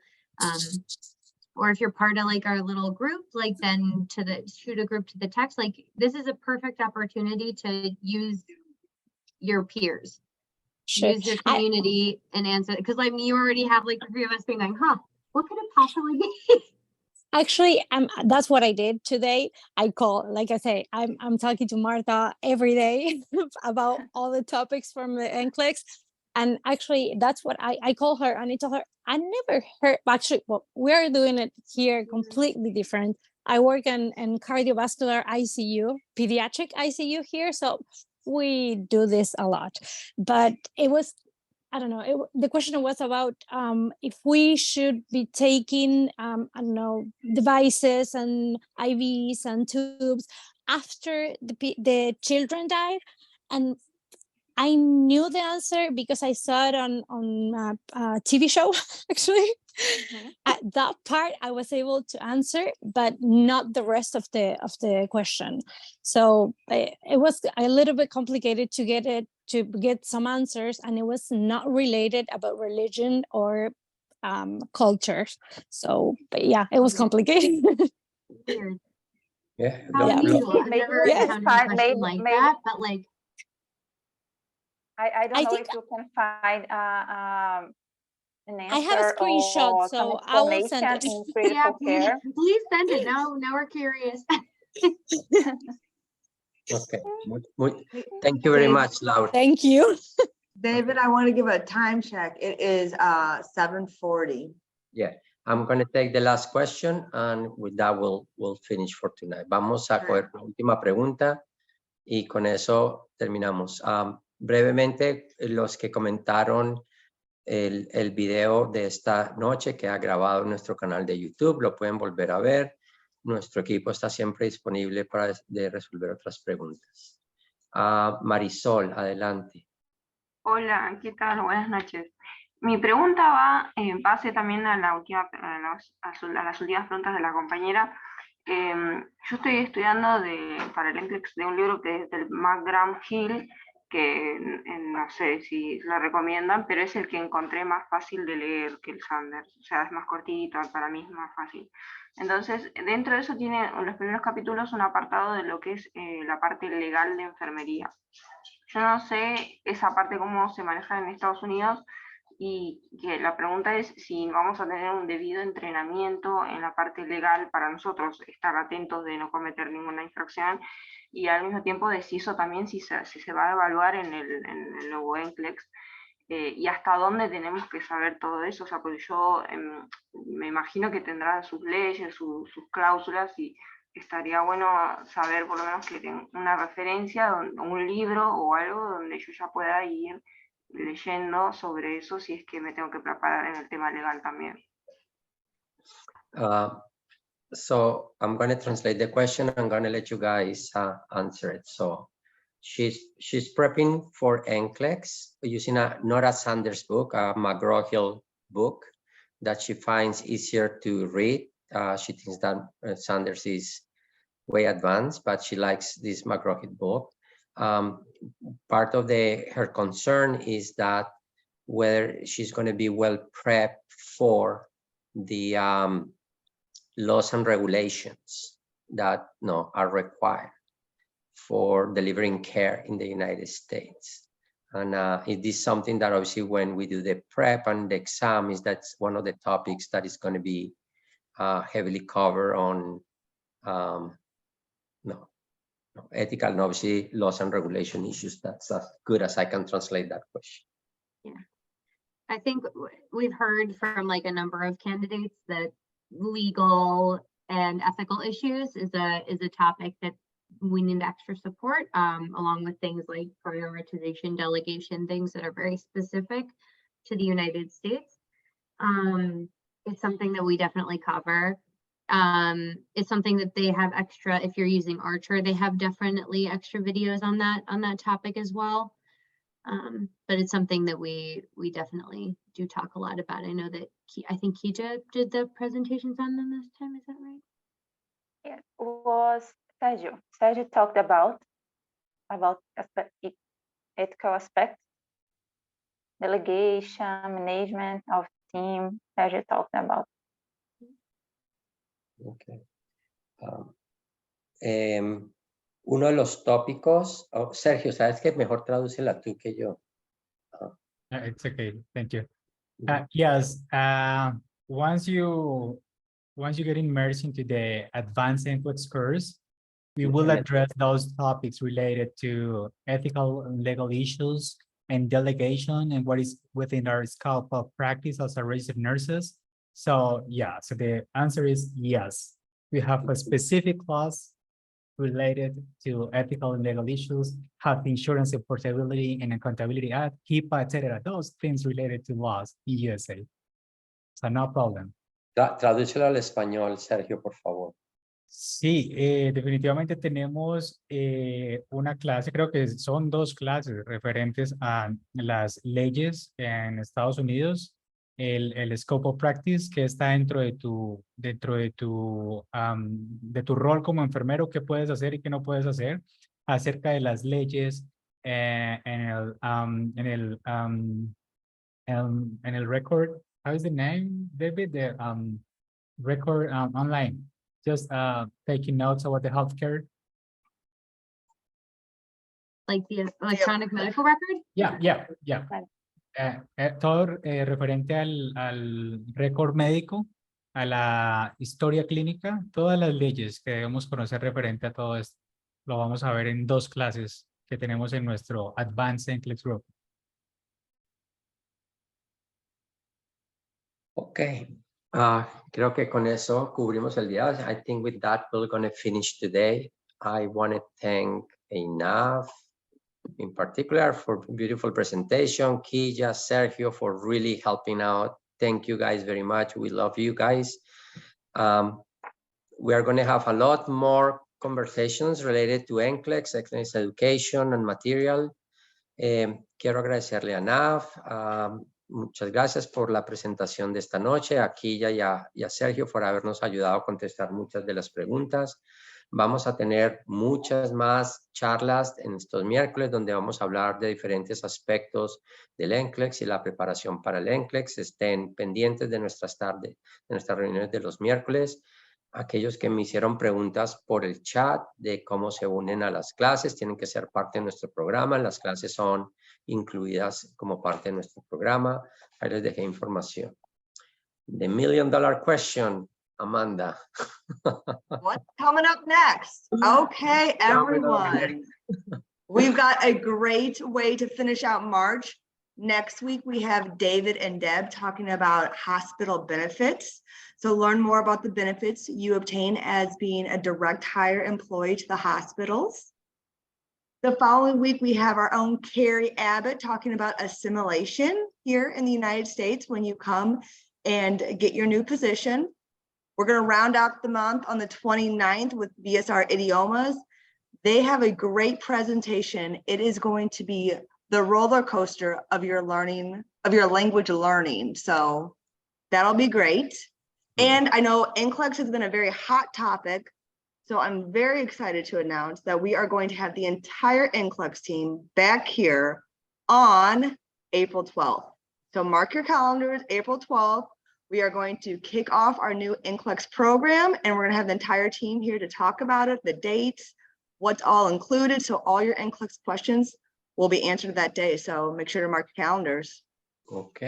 Or if you're part of like our little group, like then shoot a group to the text. Like this is a perfect opportunity to use your peers, use your community and answer. Because like you already have like the three of us being like, what could it possibly be? Actually, that's what I did today. I call, like I say, I'm talking to Martha every day about all the topics from the NCLEX. And actually, that's what I call her and I tell her, I never heard, actually, well, we're doing it here completely different. I work in cardiovascular ICU, pediatric ICU here. So we do this a lot, but it was, I don't know, the question was about if we should be taking, I don't know, devices and IVs and tubes after the children died. And I knew the answer because I saw it on a TV show, actually. At that part, I was able to answer, but not the rest of the question. So it was a little bit complicated to get some answers, and it was not related about religion or culture. So, but yeah, it was complicated. Weird. Maybe I've never encountered a question like that, but like. I don't know if you can find an answer. I have a screenshot, so I will send it. Yeah, please send it. Now we're curious. Okay. Thank you very much, Laura. Thank you. David, I want to give a time check. It is 7:40. Yeah, I'm going to take the last question, and with that we'll finish for tonight. Vamos a coger la última pregunta y con eso terminamos. Brevemente, los que comentaron el video de esta noche que ha grabado en nuestro canal de YouTube, lo pueden volver a ver. Nuestro equipo está siempre disponible para resolver otras preguntas. Marisol, adelante. Hola, ¿qué tal? Buenas noches. Mi pregunta va en base también a las últimas preguntas de la compañera. Yo estoy estudiando para el NCLEX de un libro que es del McGraw-Hill, que no sé si lo recomiendan, pero es el que encontré más fácil de leer que el Sanders. O sea, es más cortito, para mí es más fácil. Entonces, dentro de eso tiene en los primeros capítulos un apartado de lo que es la parte legal de enfermería. Yo no sé esa parte cómo se maneja en Estados Unidos, y que la pregunta es si vamos a tener un debido entrenamiento en la parte legal para nosotros estar atentos de no cometer ninguna infracción, y al mismo tiempo de si eso también si se va a evaluar en el nuevo NCLEX, y hasta dónde tenemos que saber todo eso. O sea, porque yo me imagino que tendrá sus leyes, sus cláusulas, y estaría bueno saber por lo menos que tenga una referencia, un libro o algo donde yo ya pueda ir leyendo sobre eso si es que me tengo que preparar en el tema legal también. So I'm going to translate the question. I'm going to let you guys answer it. So she's prepping for NCLEX using not a Sanders book, a McGraw-Hill book that she finds easier to read. She thinks that Sanders is way advanced, but she likes this McGraw-Hill book. Part of her concern is that whether she's going to be well prepped for the laws and regulations that are required for delivering care in the United States. And it is something that obviously when we do the prep and the exam that's one of the topics that is going to be heavily covered on ethical and obviously laws and regulation issues. That's as good as I can translate that question. Yeah, I think we've heard from like a number of candidates that legal and ethical issues is a topic that we need extra support, along with things like prioritization, delegation, things that are very specific to the United States. It's something that we definitely cover. It's something that they have extra, if you're using Archer, they have definitely extra videos on that topic as well. But it's something that we definitely do talk a lot about. I know that I think Kija did the presentations on them this time. Is that right? Yeah, it was Sergio. Sergio talked about ethical aspects, delegation, management of team. Sergio talked about. Okay. Uno de los tópicos, Sergio, ¿sabes qué? Mejor tradúcela tú que yo. It's okay, thank you. Yes, once you get immersed into the advanced NCLEX course, we will address those topics related to ethical and legal issues and delegation and what is within our scope of practice as a registered nurses. So yeah, so the answer is yes. We have a specific class related to ethical and legal issues, health insurance and portability and accountability act, HIPAA, etc. Those things related to laws in USA. So no problem. Tradúcelo al español, Sergio, por favor. Sí, definitivamente tenemos una clase, creo que son dos clases referentes a las leyes en Estados Unidos, el scope of practice que está dentro de tu rol como enfermero, qué puedes hacer y qué no puedes hacer, acerca de las leyes en el record, how is the name, David? The record online. Just taking notes about the healthcare. Like the electronic medical record? Yeah. Todo referente al récord médico, a la historia clínica, todas las leyes que debemos conocer referente a todo esto. Lo vamos a ver en dos clases que tenemos en nuestro Advanced NCLEX Group. Okay. Creo que con eso cubrimos el día. I think with that we're going to finish today. I want to thank Einaf in particular for beautiful presentation, Kija, Sergio for really helping out. Thank you guys very much. We love you guys. We are going to have a lot more conversations related to NCLEX, excellence education and material. Quiero agradecerle a Naf, muchas gracias por la presentación de esta noche, a Kija y a Sergio por habernos ayudado a contestar muchas de las preguntas. Vamos a tener muchas más charlas en estos miércoles donde vamos a hablar de diferentes aspectos del NCLEX y la preparación para el NCLEX. Estén pendientes de nuestras tardes, de nuestras reuniones de los miércoles. Aquellos que me hicieron preguntas por el chat de cómo se unen a las clases tienen que ser parte de nuestro programa. Las clases son incluidas como parte de nuestro programa. Ahí les dejé información. The $1 million question, Amanda. What's coming up next? Okay, everyone. We've got a great way to finish out March Next week, we have David and Deb talking about hospital benefits. So learn more about the benefits you obtain as being a direct hire employee to the hospitals. The following week, we have our own Carrie Abbott talking about assimilation here in the United States when you come and get your new position. We're going to round out the month on the 29th with VSR Idiomas. They have a great presentation. It is going to be the roller coaster of your learning, of your language learning. So that'll be great. And I know NCLEX has been a very hot topic. So I'm very excited to announce that we are going to have the entire NCLEX team back here on April 12th. So mark your calendars, April 12th. We are going to kick off our new NCLEX program, and we're going to have the entire team here to talk about it, the dates, what's all included. So all your NCLEX questions will be answered that day. So make sure to mark your calendars. Ok,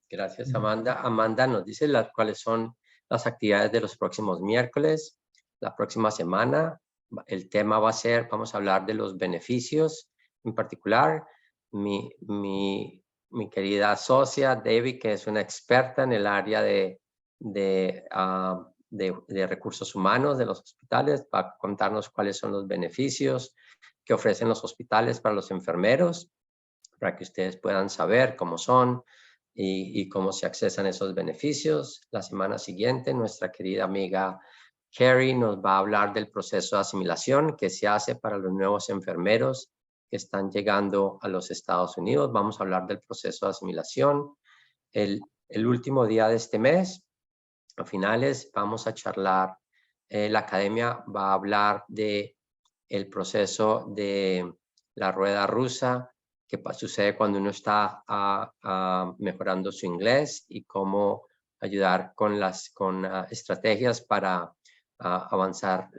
gracias Amanda. Amanda nos dice cuáles son las actividades de los próximos miércoles. La próxima semana, el tema va a ser, vamos a hablar de los beneficios. En particular, mi querida socia, Debbie, que es una experta en el área de recursos humanos de los hospitales, va a contarnos cuáles son los beneficios que ofrecen los hospitales para los enfermeros, para que ustedes puedan saber cómo son y cómo se accesan esos beneficios. La semana siguiente, nuestra querida amiga Carrie nos va a hablar del proceso de asimilación que se hace para los nuevos enfermeros que están llegando a los Estados Unidos. Vamos a hablar del proceso de asimilación. El último día de este mes, a finales, vamos a charlar. La academia va a hablar de el proceso de la rueda rusa, que sucede cuando uno está mejorando su inglés y cómo ayudar con estrategias para avanzar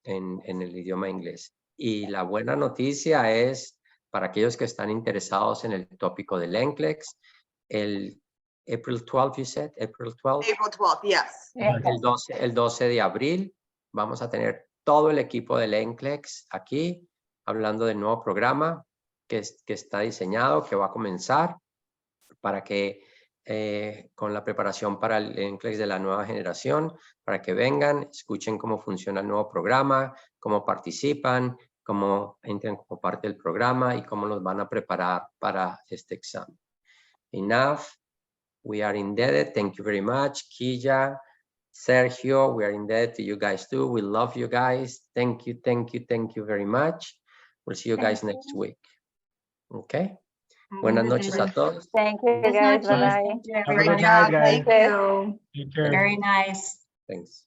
en el idioma inglés. Y la buena noticia es, para aquellos que están interesados en el tópico del NCLEX, el April 12, you said? April 12? April 12th, yes. El 12 de abril vamos a tener todo el equipo del NCLEX aquí, hablando del nuevo programa que está diseñado, que va a comenzar para que con la preparación para el NCLEX de la nueva generación, para que vengan, escuchen cómo funciona el nuevo programa, cómo participan, cómo entran como parte del programa y cómo los van a preparar para este examen. Enough. We are indebted. Thank you very much. Quilla, Sergio, we are indebted to you guys too. We love you guys. Thank you, thank you, thank you very much. We'll see you guys next week. Okay. Buenas noches a todos. Thank you, guys. Bye-bye. Have a good night, guys. Thank you. Take care. Very nice. Thanks.